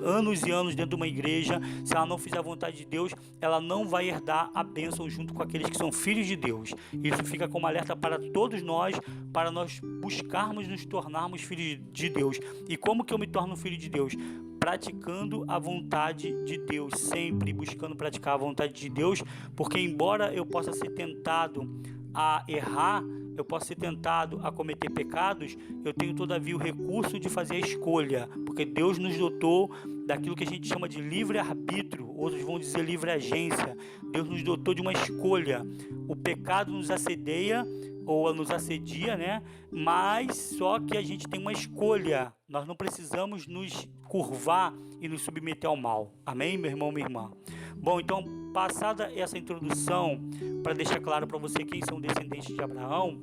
anos e anos dentro de uma igreja, se ela não fizer a vontade de Deus, ela não vai herdar a bênção junto com aqueles que são filhos de Deus. Isso fica como alerta para todos nós, para nós buscarmos nos tornarmos filhos de Deus. E como que eu me torno filho de Deus? Praticando a vontade de Deus, sempre buscando praticar a vontade de Deus, porque embora eu possa ser tentado a errar, eu posso ser tentado a cometer pecados, eu tenho todavia o recurso de fazer a escolha, porque Deus nos dotou daquilo que a gente chama de livre-arbítrio, outros vão dizer livre-agência. Deus nos dotou de uma escolha. O pecado nos assedia, ou nos assedia, né? Mas só que a gente tem uma escolha. Nós não precisamos nos curvar e nos submeter ao mal. Amém, meu irmão, minha irmã? Bom, então, passada essa introdução, para deixar claro para você quem são descendentes de Abraão,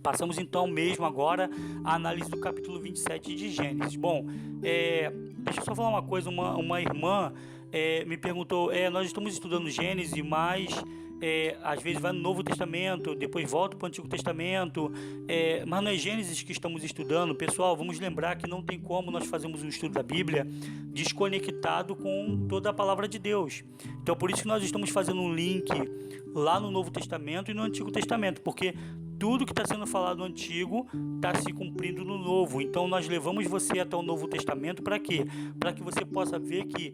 passamos então mesmo agora à análise do capítulo 27 de Gênesis. Bom, deixa eu só falar uma coisa. Uma irmã me perguntou, nós estamos estudando Gênesis, mas às vezes vai no Novo Testamento, depois volta para o Antigo Testamento, mas não é Gênesis que estamos estudando. Pessoal, vamos lembrar que não tem como nós fazermos um estudo da Bíblia desconectado com toda a palavra de Deus. Então por isso que nós estamos fazendo um link lá no Novo Testamento e no Antigo Testamento, porque tudo que está sendo falado no Antigo está se cumprindo no Novo. Então nós levamos você até o Novo Testamento para quê? Para que você possa ver que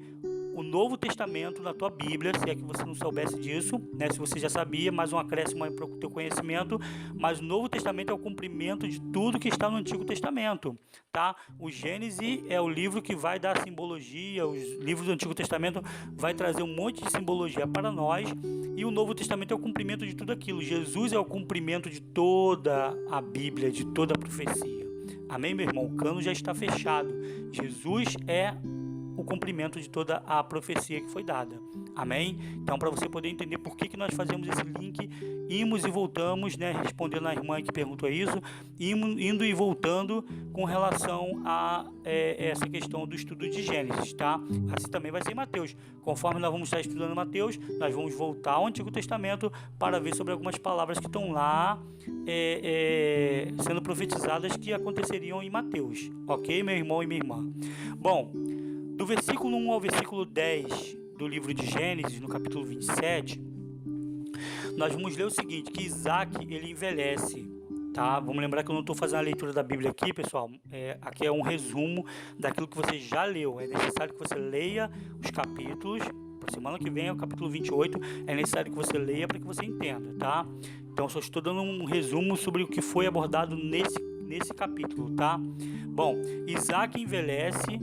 o Novo Testamento na tua Bíblia, se é que você não soubesse disso, né? Se você já sabia, mais um acréscimo aí para o teu conhecimento, mas o Novo Testamento é o cumprimento de tudo que está no Antigo Testamento, tá? O Gênesis é o livro que vai dar simbologia, os livros do Antigo Testamento vai trazer um monte de simbologia para nós, e o Novo Testamento é o cumprimento de tudo aquilo. Jesus é o cumprimento de toda a Bíblia, de toda a profecia. Amém, meu irmão? O cano já está fechado. Jesus é o cumprimento de toda a profecia que foi dada. Amém? Então, para você poder entender por que nós fazemos esse link, imos e voltamos, né? Respondendo a irmã que perguntou isso, indo e voltando com relação a essa questão do estudo de Gênesis, tá? Assim também vai ser em Mateus. Conforme nós vamos estar estudando Mateus, nós vamos voltar ao Antigo Testamento para ver sobre algumas palavras que estão lá sendo profetizadas que aconteceriam em Mateus. Ok, meu irmão e minha irmã? Bom, do versículo 1 ao versículo 10 do livro de Gênesis, no capítulo 27, nós vamos ler o seguinte, que Isaac, ele envelhece, tá? Vamos lembrar que eu não estou fazendo a leitura da Bíblia aqui, pessoal. Aqui é um resumo daquilo que você já leu. É necessário que você leia os capítulos. Para semana que vem é o capítulo 28. É necessário que você leia para que você entenda, tá? Então, só estou dando um resumo sobre o que foi abordado nesse capítulo, tá? Bom, Isaac envelhece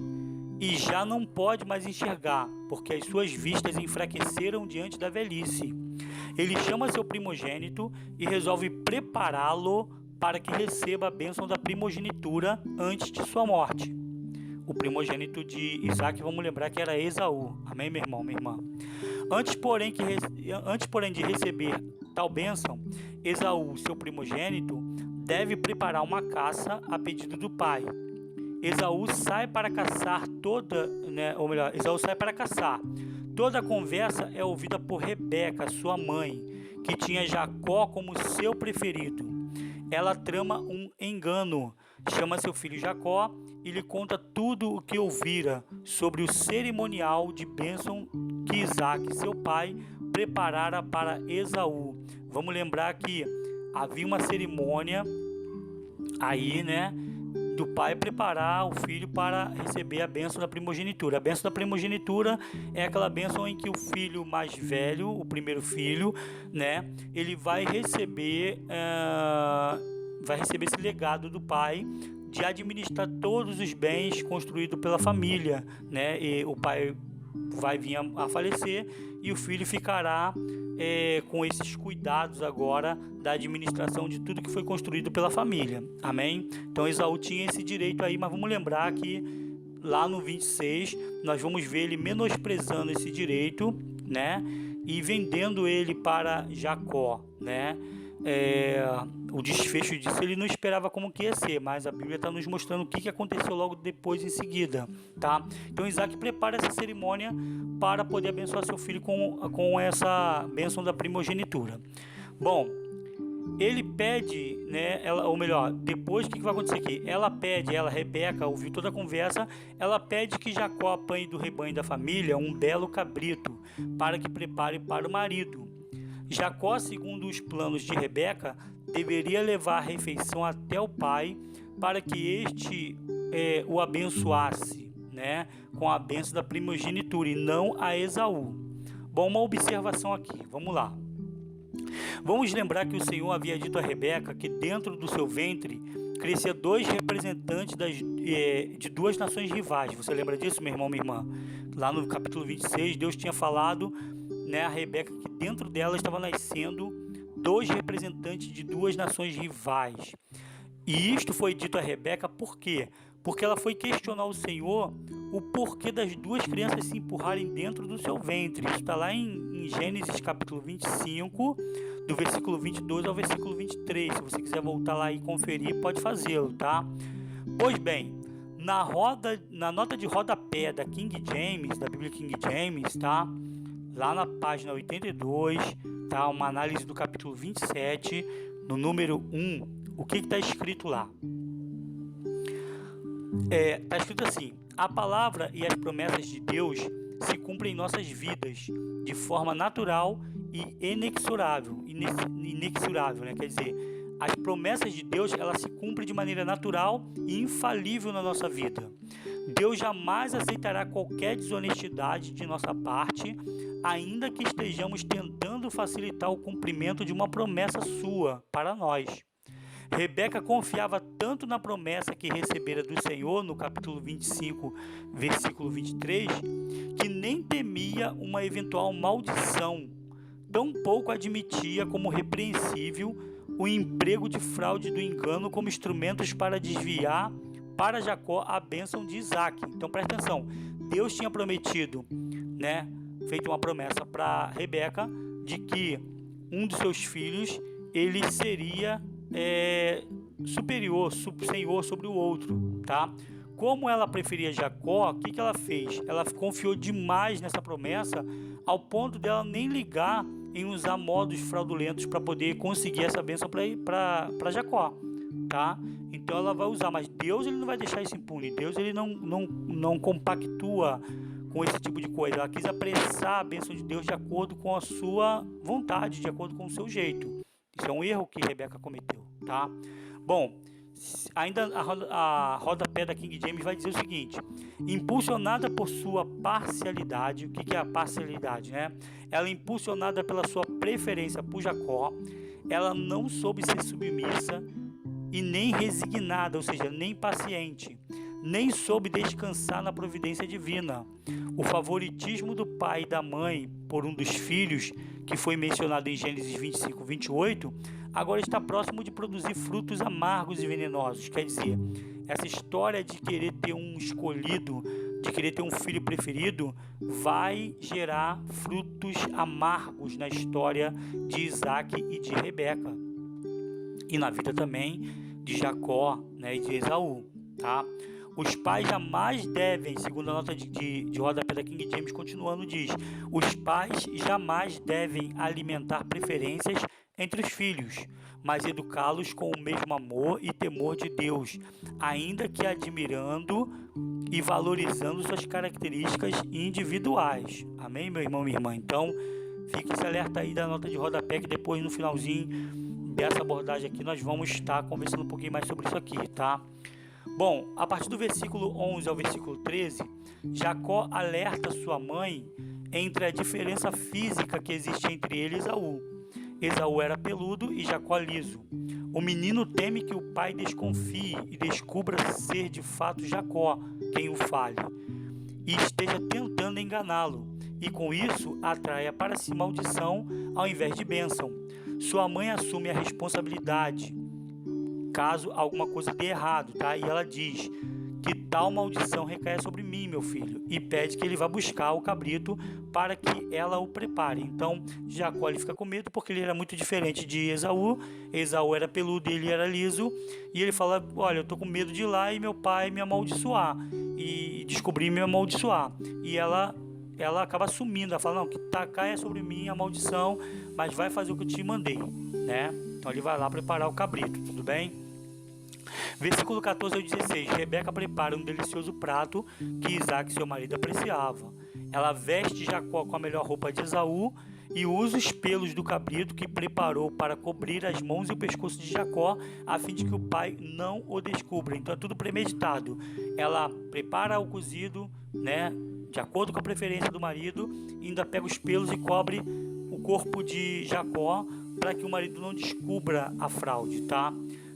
e já não pode mais enxergar, porque as suas vistas enfraqueceram diante da velhice. Ele chama seu primogênito e resolve prepará-lo para que receba a bênção da primogenitura antes de sua morte. O primogênito de Isaac, vamos lembrar que era Esaú. Amém, meu irmão, minha irmã? Antes, porém, de receber tal bênção, Esaú, seu primogênito, deve preparar uma caça a pedido do pai. Esaú sai para caçar Esaú sai para caçar. Toda a conversa é ouvida por Rebeca, sua mãe, que tinha Jacó como seu preferido. Ela trama um engano, chama seu filho Jacó e lhe conta tudo o que ouvira sobre o cerimonial de bênção que Isaac, seu pai, preparara para Esaú. Vamos lembrar que havia uma cerimônia aí, né, do pai preparar o filho para receber a bênção da primogenitura. A bênção da primogenitura é aquela bênção em que o filho mais velho, o primeiro filho, né, ele vai receber esse legado do pai de administrar todos os bens construídos pela família, né? E o pai vai vir a falecer e o filho ficará com esses cuidados agora da administração de tudo que foi construído pela família. Amém? Então Esaú tinha esse direito aí, mas vamos lembrar que lá no 26 nós vamos ver ele menosprezando esse direito, né? E vendendo ele para Jacó, né? O desfecho disso ele não esperava como que ia ser, mas a Bíblia está nos mostrando o que aconteceu logo depois em seguida, tá? Então Isaac prepara essa cerimônia para poder abençoar seu filho com essa bênção da primogenitura. Bom, ele pede, né, depois o que vai acontecer aqui? Rebeca, ouviu toda a conversa, ela pede que Jacó apanhe do rebanho da família um belo cabrito para que prepare para o marido. Jacó, segundo os planos de Rebeca, deveria levar a refeição até o pai para que este o abençoasse, né, com a bênção da primogenitura e não a Esaú. Bom, uma observação aqui, vamos lá. Vamos lembrar que o Senhor havia dito a Rebeca que dentro do seu ventre crescia 2 representantes de 2 nações rivais. Você lembra disso, meu irmão, minha irmã? Lá no capítulo 26, Deus tinha falado, né, a Rebeca que dentro dela estava nascendo 2 representantes de 2 nações rivais. E isto foi dito a Rebeca por quê? Porque ela foi questionar o Senhor o porquê das 2 crianças se empurrarem dentro do seu ventre. Isso está lá em Gênesis capítulo 25, do versículo 22 ao versículo 23. Se você quiser voltar lá e conferir, pode fazê-lo, tá? Pois bem, na nota de rodapé da King James, da Bíblia King James, tá? Lá na página 82, tá? Uma análise do capítulo 27, no número 1. O que está escrito lá? Está escrito assim: a palavra e as promessas de Deus se cumprem em nossas vidas de forma natural e inexorável, né? Quer dizer, as promessas de Deus elas se cumprem de maneira natural e infalível na nossa vida. Deus jamais aceitará qualquer desonestidade de nossa parte, ainda que estejamos tentando facilitar o cumprimento de uma promessa sua para nós. Rebeca confiava tanto na promessa que recebera do Senhor, no capítulo 25, versículo 23, que nem temia uma eventual maldição, tampouco admitia como repreensível o emprego de fraude do engano como instrumentos para desviar para Jacó a bênção de Isaac. Então presta atenção, Deus tinha prometido, feito uma promessa para Rebeca de que um dos seus filhos ele seria senhor sobre o outro, tá? Como ela preferia Jacó, o que ela fez? Ela confiou demais nessa promessa ao ponto dela nem ligar em usar modos fraudulentos para poder conseguir essa bênção para Jacó, tá? Então ela vai usar, mas Deus ele não vai deixar isso impune. Deus ele não compactua com esse tipo de coisa. Ela quis apressar a bênção de Deus de acordo com a sua vontade, de acordo com o seu jeito. Isso é um erro que Rebeca cometeu, tá? Bom, ainda a rodapé da King James vai dizer o seguinte: impulsionada por sua parcialidade. O que é a parcialidade, né? Ela impulsionada pela sua preferência por Jacó, ela não soube ser submissa e nem resignada, ou seja, nem paciente, nem soube descansar na providência divina. O favoritismo do pai e da mãe por um dos filhos, que foi mencionado em Gênesis 25, 28, agora está próximo de produzir frutos amargos e venenosos. Quer dizer, essa história de querer ter um escolhido, de querer ter um filho preferido, vai gerar frutos amargos na história de Isaac e de Rebeca. E na vida também de Jacó, e de Esaú, tá? Os pais jamais devem, segundo a nota de rodapé da King James, continuando, diz: os pais jamais devem alimentar preferências entre os filhos, mas educá-los com o mesmo amor e temor de Deus, ainda que admirando e valorizando suas características individuais. Amém, meu irmão e minha irmã? Então, fique esse alerta aí da nota de rodapé, que depois, no finalzinho dessa abordagem aqui, nós vamos estar conversando um pouquinho mais sobre isso aqui, tá? Bom, a partir do versículo 11 ao versículo 13, Jacó alerta sua mãe entre a diferença física que existe entre ele e Esaú. Esaú era peludo e Jacó liso. O menino teme que o pai desconfie e descubra ser de fato Jacó quem o fale, e esteja tentando enganá-lo, e com isso atraia para si maldição ao invés de bênção. Sua mãe assume a responsabilidade caso alguma coisa dê errado, tá? E ela diz que tal maldição recaia sobre mim, meu filho, e pede que ele vá buscar o cabrito para que ela o prepare. Então Jacó ele fica com medo porque ele era muito diferente de Esaú. Esaú era peludo e ele era liso, e ele fala: olha, eu tô com medo de ir lá e meu pai me amaldiçoar e descobrir me amaldiçoar. E ela acaba assumindo, ela fala: não, que caia sobre mim a maldição, mas vai fazer o que eu te mandei, né? Então ele vai lá preparar o cabrito, tudo bem? Versículo 14 ao 16, Rebeca prepara um delicioso prato que Isaac, seu marido, apreciava. Ela veste Jacó com a melhor roupa de Esaú e usa os pelos do cabrito que preparou para cobrir as mãos e o pescoço de Jacó, a fim de que o pai não o descubra. Então é tudo premeditado. Ela prepara o cozido, de acordo com a preferência do marido, e ainda pega os pelos e cobre o corpo de Jacó para que o marido não descubra a fraude, tá?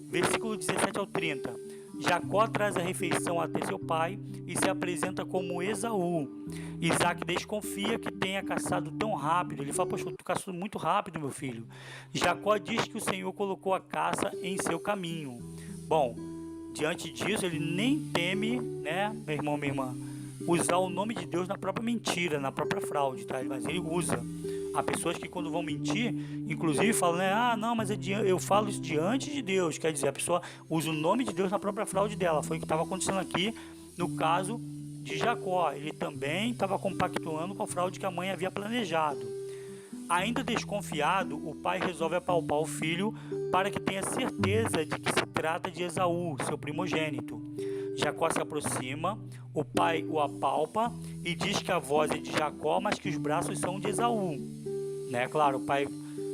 Versículo 17 ao 30. Jacó traz a refeição até seu pai e se apresenta como Esaú. Isaac desconfia que tenha caçado tão rápido. Ele fala: poxa, tu caçou muito rápido, meu filho. Jacó diz que o Senhor colocou a caça em seu caminho. Bom, diante disso, ele nem teme, meu irmão, minha irmã, usar o nome de Deus na própria mentira, na própria fraude, tá? Mas ele usa. Há pessoas que, quando vão mentir, inclusive falam, não, mas eu falo isso diante de Deus. Quer dizer, a pessoa usa o nome de Deus na própria fraude dela. Foi o que estava acontecendo aqui no caso de Jacó. Ele também estava compactuando com a fraude que a mãe havia planejado. Ainda desconfiado, o pai resolve apalpar o filho para que tenha certeza de que se trata de Esaú, seu primogênito. Jacó se aproxima, o pai o apalpa e diz que a voz é de Jacó, mas que os braços são de Esaú. Claro, o pai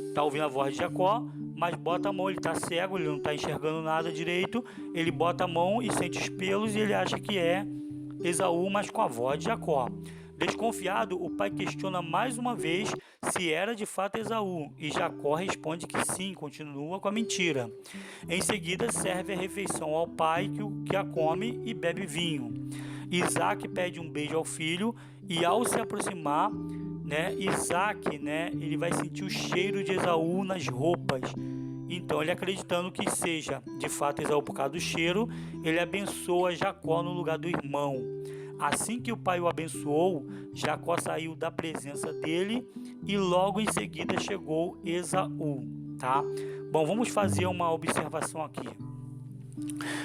está ouvindo a voz de Jacó, mas bota a mão, ele está cego, ele não está enxergando nada direito, ele bota a mão e sente os pelos e ele acha que é Esaú, mas com a avó de Jacó. Desconfiado, o pai questiona mais uma vez se era de fato Esaú, e Jacó responde que sim, continua com a mentira. Em seguida, serve a refeição ao pai, que a come e bebe vinho. Isaac pede um beijo ao filho, e ao se aproximar, Isaac, ele vai sentir o cheiro de Esaú nas roupas. Então, ele acreditando que seja de fato Esaú por causa do cheiro, ele abençoa Jacó no lugar do irmão. Assim que o pai o abençoou, Jacó saiu da presença dele e logo em seguida chegou Esaú, tá? Bom, vamos fazer uma observação aqui.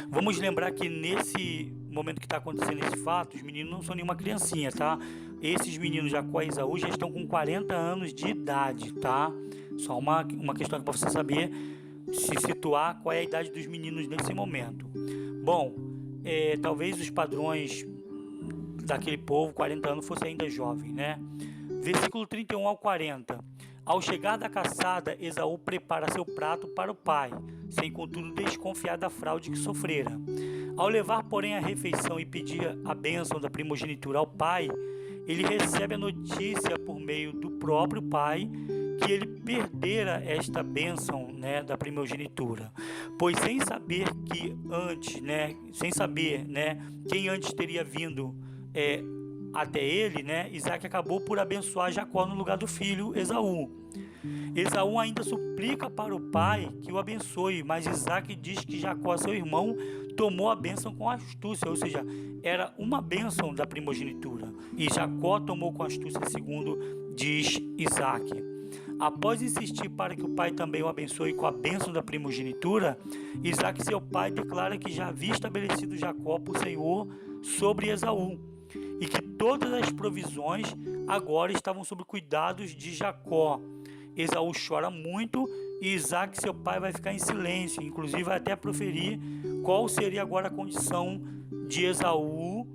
Vamos lembrar que nesse momento que está acontecendo esse fato, os meninos não são nenhuma criancinha, tá? Esses meninos, Jacó e Esaú, já estão com 40 anos de idade, tá? Só uma questão aqui para você saber, se situar qual é a idade dos meninos nesse momento. Bom, talvez os padrões daquele povo, 40 anos, fosse ainda jovem, né? Versículo 31 ao 40. Ao chegar da caçada, Esaú prepara seu prato para o pai, sem contudo desconfiar da fraude que sofrera. Ao levar, porém, a refeição e pedir a bênção da primogenitura ao pai, ele recebe a notícia por meio do próprio pai que ele perdera esta bênção, da primogenitura, pois sem saber quem antes teria vindo até ele, Isaac acabou por abençoar Jacó no lugar do filho Esaú. Esaú ainda suplica para o pai que o abençoe, mas Isaac diz que Jacó, seu irmão, tomou a bênção com astúcia, ou seja, era uma bênção da primogenitura, e Jacó tomou com astúcia, segundo diz Isaac. Após insistir para que o pai também o abençoe com a bênção da primogenitura, Isaac, seu pai, declara que já havia estabelecido Jacó por senhor sobre Esaú, e que todas as provisões agora estavam sob cuidados de Jacó. Esaú chora muito e Isaac, seu pai, vai ficar em silêncio, inclusive vai até proferir qual seria agora a condição de Esaú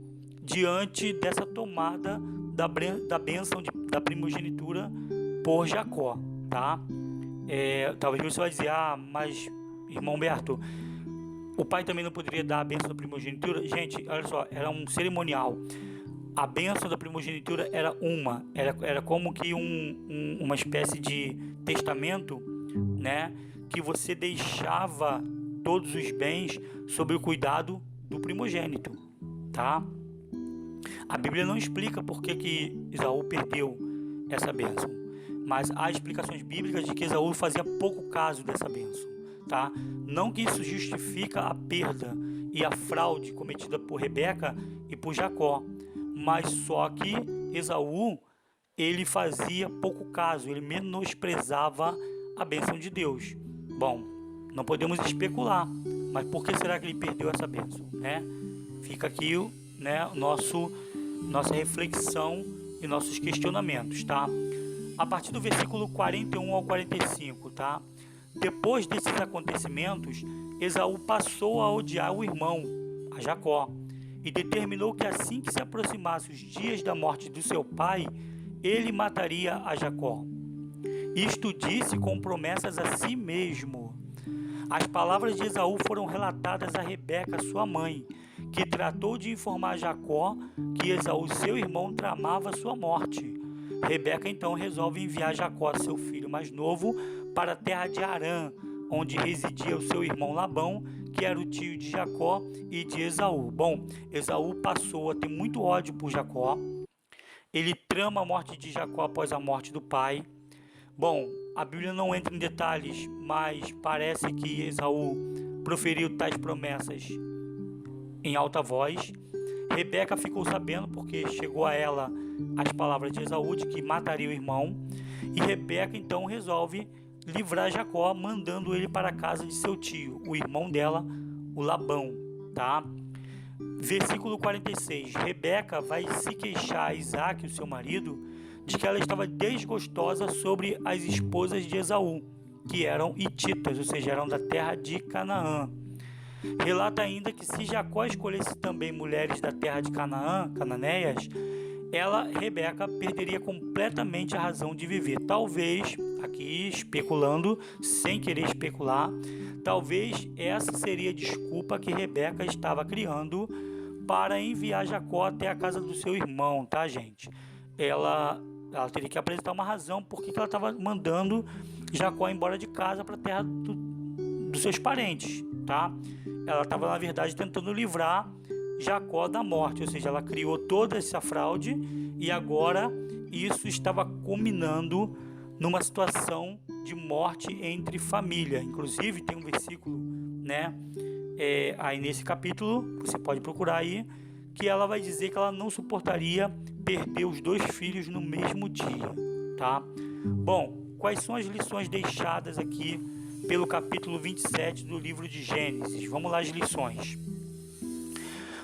diante dessa tomada da bênção da primogenitura por Jacó, tá? Talvez você vai dizer, mas irmão Humberto, o pai também não poderia dar a bênção da primogenitura? Gente, olha só, era um cerimonial. A bênção da primogenitura era como que uma espécie de testamento, que você deixava todos os bens sob o cuidado do primogênito, tá? A Bíblia não explica por que Esaú perdeu essa bênção, mas há explicações bíblicas de que Esaú fazia pouco caso dessa bênção, tá? Não que isso justifica a perda e a fraude cometida por Rebeca e por Jacó, mas só que Esaú, ele fazia pouco caso, ele menosprezava a bênção de Deus. Bom, não podemos especular, mas por que será que ele perdeu essa bênção, Fica aqui, nossa reflexão e nossos questionamentos, tá? A partir do versículo 41 ao 45, tá? Depois desses acontecimentos, Esaú passou a odiar o irmão, a Jacó, e determinou que assim que se aproximasse os dias da morte do seu pai, ele mataria a Jacó. Isto disse com promessas a si mesmo. As palavras de Esaú foram relatadas a Rebeca, sua mãe, que tratou de informar Jacó que Esaú, seu irmão, tramava sua morte. Rebeca então resolve enviar Jacó, seu filho mais novo, para a terra de Harã, onde residia o seu irmão Labão, que era o tio de Jacó e de Esaú. Bom, Esaú passou a ter muito ódio por Jacó. Ele trama a morte de Jacó após a morte do pai. Bom, a Bíblia não entra em detalhes, mas parece que Esaú proferiu tais promessas em alta voz. Rebeca ficou sabendo porque chegou a ela as palavras de Esaú de que mataria o irmão. E Rebeca então resolve livrar Jacó, mandando ele para a casa de seu tio, o irmão dela, o Labão, tá? Versículo 46. Rebeca vai se queixar a Isaac, o seu marido, de que ela estava desgostosa sobre as esposas de Esaú, que eram hititas, ou seja, eram da terra de Canaã. Relata ainda que se Jacó escolhesse também mulheres da terra de Canaã, cananeias, Rebeca, perderia completamente a razão de viver. Talvez, aqui especulando, sem querer especular, talvez essa seria a desculpa que Rebeca estava criando para enviar Jacó até a casa do seu irmão, tá, gente? Ela teria que apresentar uma razão por que ela estava mandando Jacó embora de casa para a terra dos seus parentes, tá? Ela estava, na verdade, tentando livrar Jacó da morte, ou seja, ela criou toda essa fraude e agora isso estava culminando numa situação de morte entre família. Inclusive, tem um versículo, né? Aí nesse capítulo, você pode procurar aí, que ela vai dizer que ela não suportaria perder os 2 filhos no mesmo dia, tá? Bom, quais são as lições deixadas aqui pelo capítulo 27 do livro de Gênesis? Vamos lá, as lições.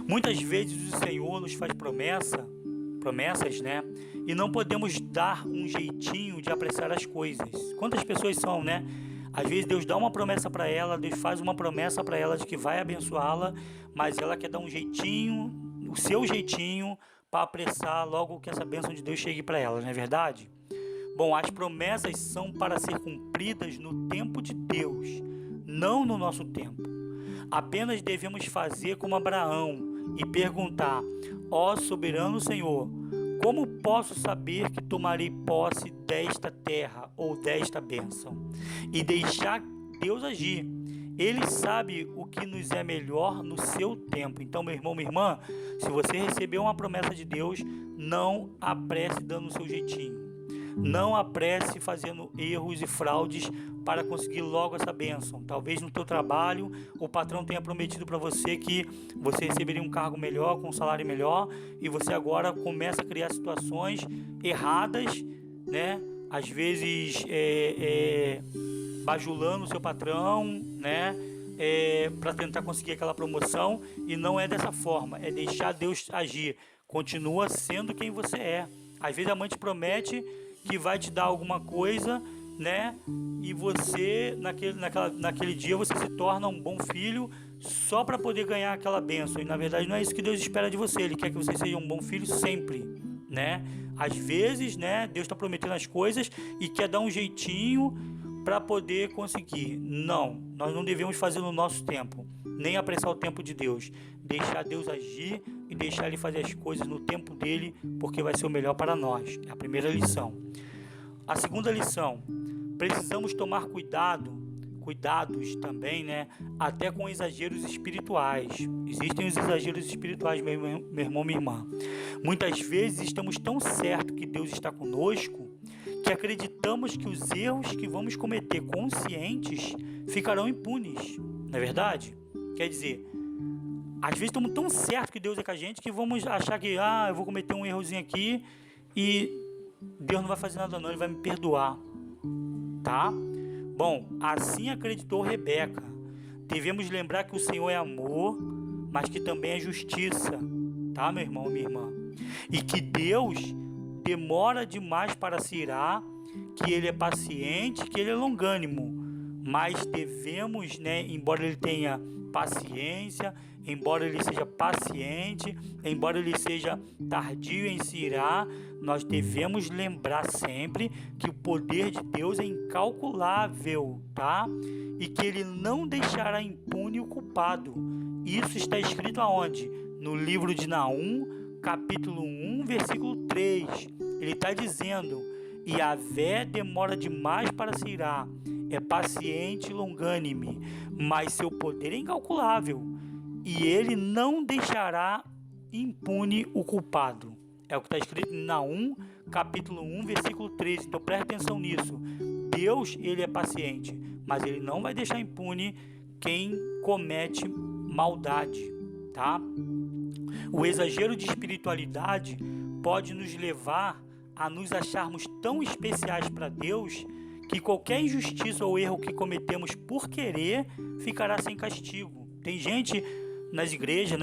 Muitas vezes o Senhor nos faz promessas, né? E não podemos dar um jeitinho de apressar as coisas. Quantas pessoas são, né? Às vezes Deus dá uma promessa para ela, Deus faz uma promessa para ela de que vai abençoá-la, mas ela quer dar um jeitinho, o seu jeitinho, para apressar logo que essa bênção de Deus chegue para ela, não é verdade? Bom, as promessas são para ser cumpridas no tempo de Deus, não no nosso tempo. Apenas devemos fazer como Abraão e perguntar: ó soberano Senhor, como posso saber que tomarei posse desta terra ou desta bênção? E deixar Deus agir. Ele sabe o que nos é melhor no seu tempo. Então, meu irmão, minha irmã, se você recebeu uma promessa de Deus, não apresse dando o seu jeitinho. Não apresse fazendo erros e fraudes para conseguir logo essa bênção. Talvez no teu trabalho o patrão tenha prometido para você que você receberia um cargo melhor, com um salário melhor, e você agora começa a criar situações erradas, né? Às vezes bajulando o seu patrão, né? Para tentar conseguir aquela promoção, e não é dessa forma, é deixar Deus agir. Continua sendo quem você é. Às vezes a mãe te promete que vai te dar alguma coisa, né? E você, naquele dia, você se torna um bom filho só para poder ganhar aquela bênção. E na verdade não é isso que Deus espera de você. Ele quer que você seja um bom filho sempre, né? Às vezes, né, Deus está prometendo as coisas e quer dar um jeitinho para poder conseguir. Não, nós não devemos fazer no nosso tempo, nem apressar o tempo de Deus. Deixar Deus agir e deixar Ele fazer as coisas no tempo dele, porque vai ser o melhor para nós. É a primeira lição. A segunda lição: precisamos tomar cuidados também, né? Até com exageros espirituais. Existem os exageros espirituais, meu irmão, minha irmã. Muitas vezes estamos tão certos que Deus está conosco que acreditamos que os erros que vamos cometer conscientes ficarão impunes. Não é verdade? Quer dizer, às vezes estamos tão certos que Deus é com a gente que vamos achar que eu vou cometer um errozinho aqui e Deus não vai fazer nada não, Ele vai me perdoar, tá? Bom, assim acreditou Rebeca. Devemos lembrar que o Senhor é amor, mas que também é justiça, tá, meu irmão, minha irmã? E que Deus demora demais para se irar, que Ele é paciente, que Ele é longânimo, mas devemos, né, embora Ele tenha paciência, embora Ele seja paciente, embora Ele seja tardio em se irar, nós devemos lembrar sempre que o poder de Deus é incalculável, tá? E que Ele não deixará impune o culpado. Isso está escrito aonde? No livro de Naum, capítulo 1, versículo 3. Ele está dizendo: Yahvé demora demais para se irar, é paciente e longânime, mas seu poder é incalculável, e Ele não deixará impune o culpado. É o que está escrito em Naum, capítulo 1, versículo 13. Então preste atenção nisso. Deus, Ele é paciente, mas Ele não vai deixar impune quem comete maldade, tá? O exagero de espiritualidade pode nos levar a nos acharmos tão especiais para Deus que qualquer injustiça ou erro que cometemos por querer ficará sem castigo. Tem gente nas igrejas,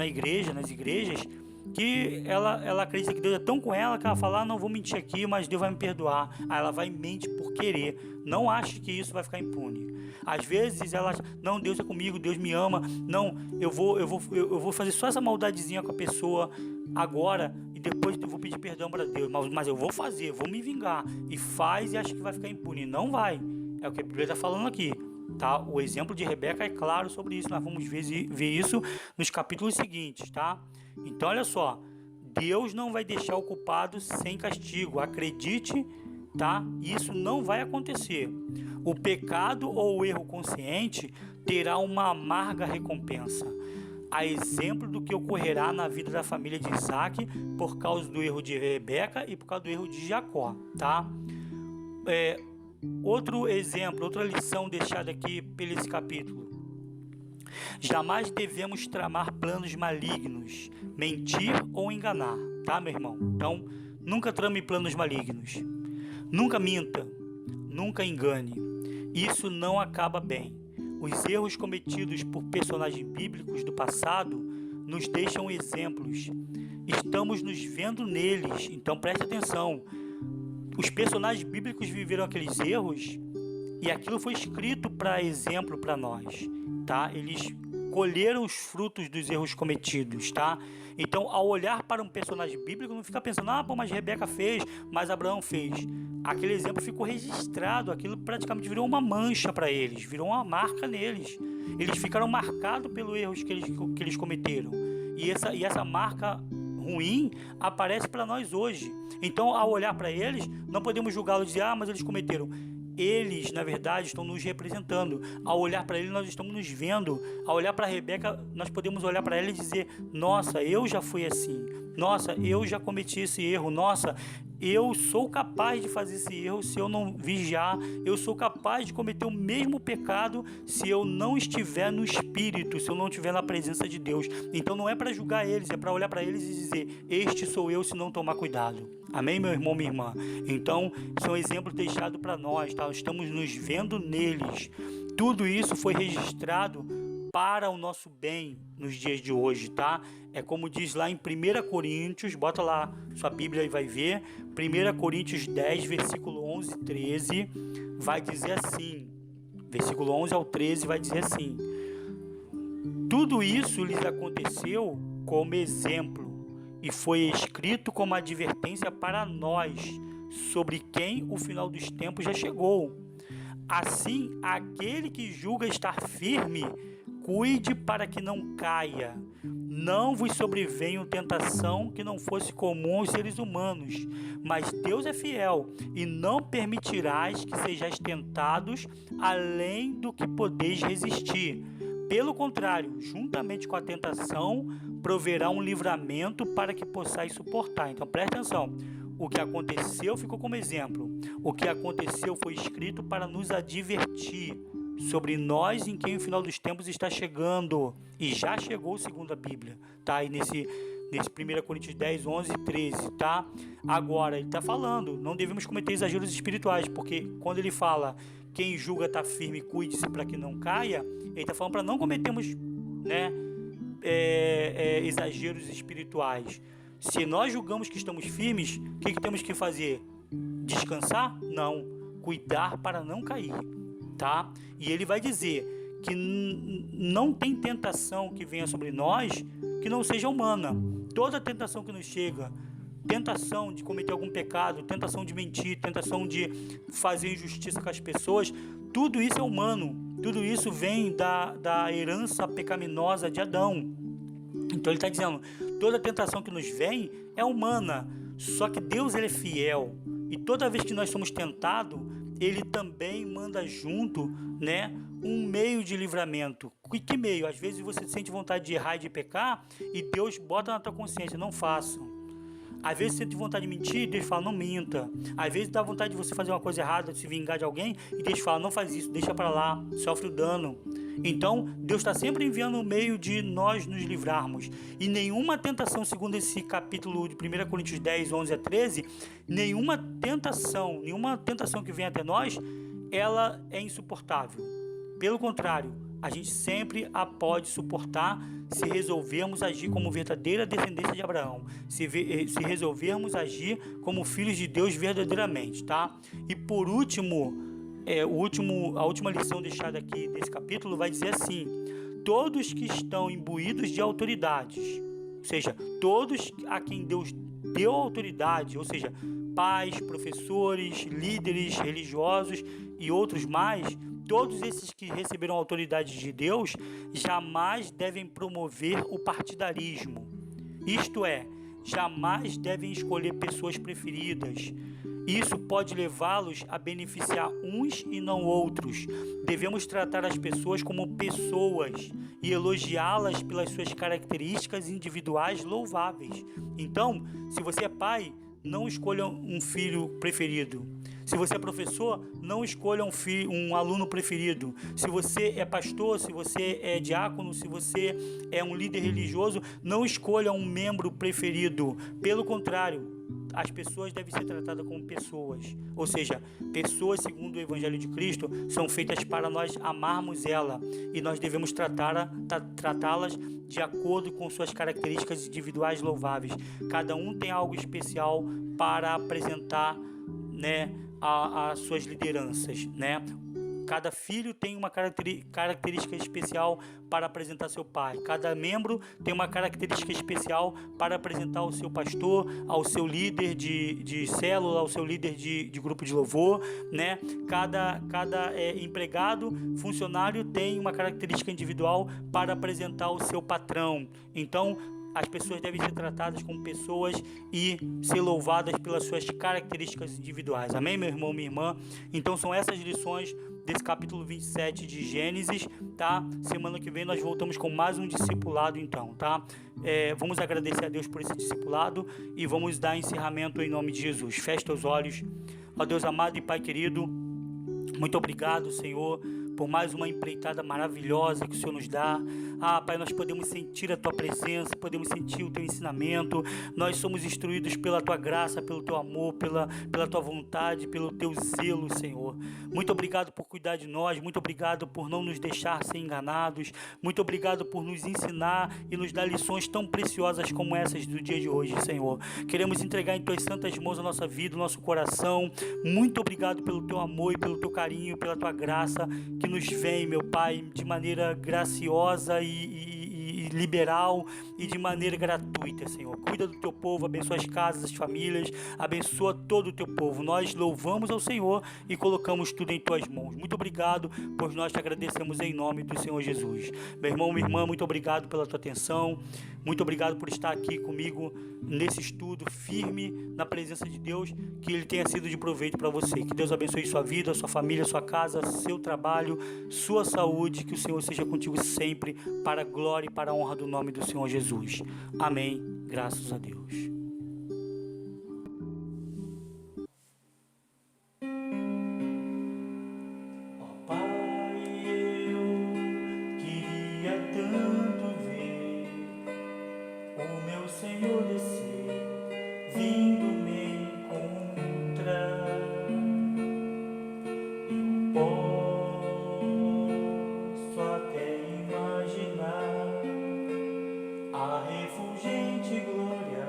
que ela acredita que Deus é tão com ela que ela fala: não vou mentir aqui, mas Deus vai me perdoar. Aí ela vai e mente por querer. Não ache que isso vai ficar impune. Às vezes ela: não, Deus é comigo, Deus me ama, não, eu vou fazer só essa maldadezinha com a pessoa agora e depois eu vou pedir perdão para Deus, mas eu vou fazer, vou me vingar, e faz e acha que vai ficar impune. Não vai. É o que a Bíblia está falando aqui. tá? O exemplo de Rebeca é claro sobre isso, nós vamos ver isso nos capítulos seguintes, tá? Então, olha só, Deus não vai deixar o culpado sem castigo, acredite, tá? Isso não vai acontecer. O pecado ou o erro consciente terá uma amarga recompensa, a exemplo do que ocorrerá na vida da família de Isaac por causa do erro de Rebeca e por causa do erro de Jacó, tá? Outro exemplo, outra lição deixada aqui pelo esse capítulo. Jamais devemos tramar planos malignos, mentir ou enganar, tá, meu irmão? Então, nunca trame planos malignos, nunca minta, nunca engane. Isso não acaba bem. Os erros cometidos por personagens bíblicos do passado nos deixam exemplos. Estamos nos vendo neles, então preste atenção. Os personagens bíblicos viveram aqueles erros e aquilo foi escrito para exemplo para nós, tá? Eles colheram os frutos dos erros cometidos, tá? Então, ao olhar para um personagem bíblico, não fica pensando, mas Rebeca fez, mas Abraão fez. Aquele exemplo ficou registrado, aquilo praticamente virou uma mancha para eles, virou uma marca neles. Eles ficaram marcados pelos erros que eles cometeram. E essa marca ruim aparece para nós hoje. Então, ao olhar para eles, não podemos julgá-los e dizer, mas eles cometeram. Eles, na verdade, estão nos representando. Ao olhar para eles, nós estamos nos vendo. Ao olhar para Rebeca, nós podemos olhar para ela e dizer, nossa, eu já fui assim. Nossa, eu já cometi esse erro. Nossa, eu sou capaz de fazer esse erro se eu não vigiar. Eu sou capaz de cometer o mesmo pecado se eu não estiver no Espírito, se eu não estiver na presença de Deus. Então não é para julgar eles, é para olhar para eles e dizer, este sou eu se não tomar cuidado. Amém, meu irmão, minha irmã? Então, são exemplos deixados para nós, tá? Estamos nos vendo neles. Tudo isso foi registrado para o nosso bem nos dias de hoje, tá? É como diz lá em 1 Coríntios, bota lá sua Bíblia e vai ver, 1 Coríntios 10, versículo 11 e 13, vai dizer assim, versículo 11 ao 13 vai dizer assim, tudo isso lhes aconteceu como exemplo e foi escrito como advertência para nós, sobre quem o final dos tempos já chegou. Assim, aquele que julga estar firme, cuide para que não caia. Não vos sobrevenha tentação que não fosse comum aos seres humanos, mas Deus é fiel e não permitirás que sejais tentados além do que podeis resistir. Pelo contrário, juntamente com a tentação, proverá um livramento para que possais suportar. Então, presta atenção. O que aconteceu ficou como exemplo. O que aconteceu foi escrito para nos advertir sobre nós em quem o final dos tempos está chegando. E já chegou segundo a Bíblia. Tá aí nesse 1 Coríntios 10, 11 e 13, tá? Agora, ele está falando, não devemos cometer exageros espirituais, porque quando ele fala, quem julga está firme, cuide-se para que não caia, ele está falando para não cometermos, exageros espirituais. Se nós julgamos que estamos firmes, o que temos que fazer? Descansar? Não. Cuidar para não cair, tá? E ele vai dizer que não tem tentação que venha sobre nós que não seja humana. Toda tentação que nos chega, tentação de cometer algum pecado, tentação de mentir, tentação de fazer injustiça com as pessoas, tudo isso é humano. Tudo isso vem da herança pecaminosa de Adão. Então ele está dizendo, toda tentação que nos vem é humana, só que Deus ele é fiel. E toda vez que nós somos tentados, ele também manda junto, um meio de livramento. Que meio? Às vezes você sente vontade de errar e de pecar e Deus bota na tua consciência, não faça. Às vezes você sente vontade de mentir e Deus fala, não minta. Às vezes dá vontade de você fazer uma coisa errada, de se vingar de alguém e Deus fala, não faz isso, deixa para lá, sofre o dano. Então, Deus está sempre enviando um meio de nós nos livrarmos. E nenhuma tentação, segundo esse capítulo de 1 Coríntios 10, 11 a 13, nenhuma tentação que vem até nós, ela é insuportável. Pelo contrário, a gente sempre a pode suportar se resolvermos agir como verdadeira descendência de Abraão, se resolvermos agir como filhos de Deus verdadeiramente, tá? E por último, a última lição deixada aqui desse capítulo vai dizer assim, todos que estão imbuídos de autoridades, ou seja, todos a quem Deus deu autoridade, ou seja, pais, professores, líderes religiosos e outros mais, todos esses que receberam a autoridade de Deus jamais devem promover o partidarismo. Isto é, jamais devem escolher pessoas preferidas. Isso pode levá-los a beneficiar uns e não outros. Devemos tratar as pessoas como pessoas e elogiá-las pelas suas características individuais louváveis. Então, se você é pai, não escolha um filho preferido. Se você é professor, não escolha um aluno preferido. Se você é pastor, se você é diácono, se você é um líder religioso, não escolha um membro preferido. Pelo contrário, as pessoas devem ser tratadas como pessoas. Ou seja, pessoas, segundo o Evangelho de Cristo, são feitas para nós amarmos ela. E nós devemos tratá-las de acordo com suas características individuais louváveis. Cada um tem algo especial para apresentar, né, as suas lideranças, né? Cada filho tem uma característica especial para apresentar seu pai. Cada membro tem uma característica especial para apresentar ao seu pastor, ao seu líder de célula, ao seu líder de grupo de louvor, né? Cada empregado, funcionário tem uma característica individual para apresentar ao seu patrão. Então, as pessoas devem ser tratadas como pessoas e ser louvadas pelas suas características individuais. Amém, meu irmão, minha irmã? Então são essas lições desse capítulo 27 de Gênesis, tá? Semana que vem nós voltamos com mais um discipulado, então, tá? Vamos agradecer a Deus por esse discipulado e vamos dar encerramento em nome de Jesus. Feche os olhos. Ó Deus amado e Pai querido, muito obrigado, Senhor, por mais uma empreitada maravilhosa que o Senhor nos dá. Pai, nós podemos sentir a Tua presença, podemos sentir o Teu ensinamento. Nós somos instruídos pela Tua graça, pelo Teu amor, pela Tua vontade, pelo Teu zelo, Senhor. Muito obrigado por cuidar de nós, muito obrigado por não nos deixar ser enganados, muito obrigado por nos ensinar e nos dar lições tão preciosas como essas do dia de hoje, Senhor. Queremos entregar em Tuas santas mãos a nossa vida, o nosso coração. Muito obrigado pelo Teu amor e pelo Teu carinho, pela Tua graça que nos vem, meu Pai, de maneira graciosa e liberal e de maneira gratuita, Senhor. Cuida do Teu povo, abençoa as casas, as famílias, abençoa todo o Teu povo. Nós louvamos ao Senhor e colocamos tudo em Tuas mãos. Muito obrigado, pois nós te agradecemos em nome do Senhor Jesus. Meu irmão, minha irmã, muito obrigado pela tua atenção, muito obrigado por estar aqui comigo nesse estudo firme na presença de Deus, que ele tenha sido de proveito para você. Que Deus abençoe sua vida, sua família, sua casa, seu trabalho, sua saúde, que o Senhor seja contigo sempre, para a glória e para a honra do nome do Senhor Jesus. Amém. Graças a Deus. Ó Pai, eu queria tanto ver o meu Senhor descer, vindo me encontrar. Posso até imaginar a refulgente glória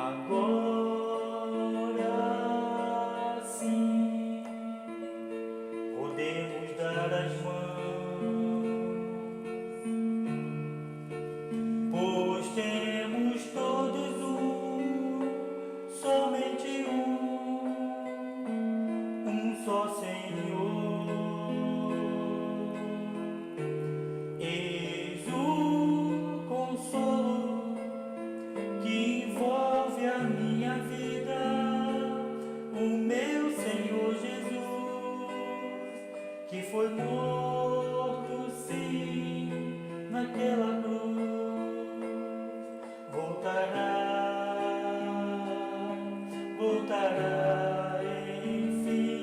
Agora sim podemos dar as mãos, pois temos todos somente um só Senhor. Eis o consolo que envolve a minha vida, o meu Senhor Jesus, que foi morto sim naquela cruz, voltará enfim.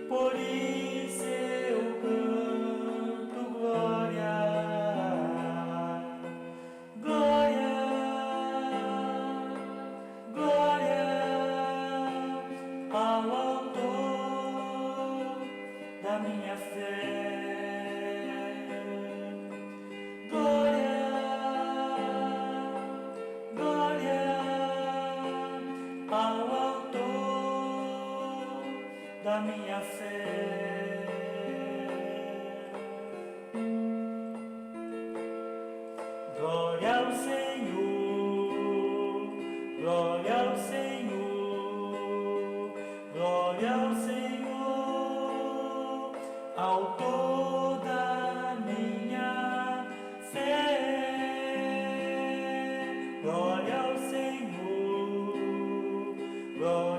Por isso eu canto glória, glória, glória ao Autor da minha fé. Glória, glória ao Autor da minha fé. Glória ao Senhor, glória ao Senhor, glória ao Senhor, Autor da minha fé. Glória ao Senhor, glória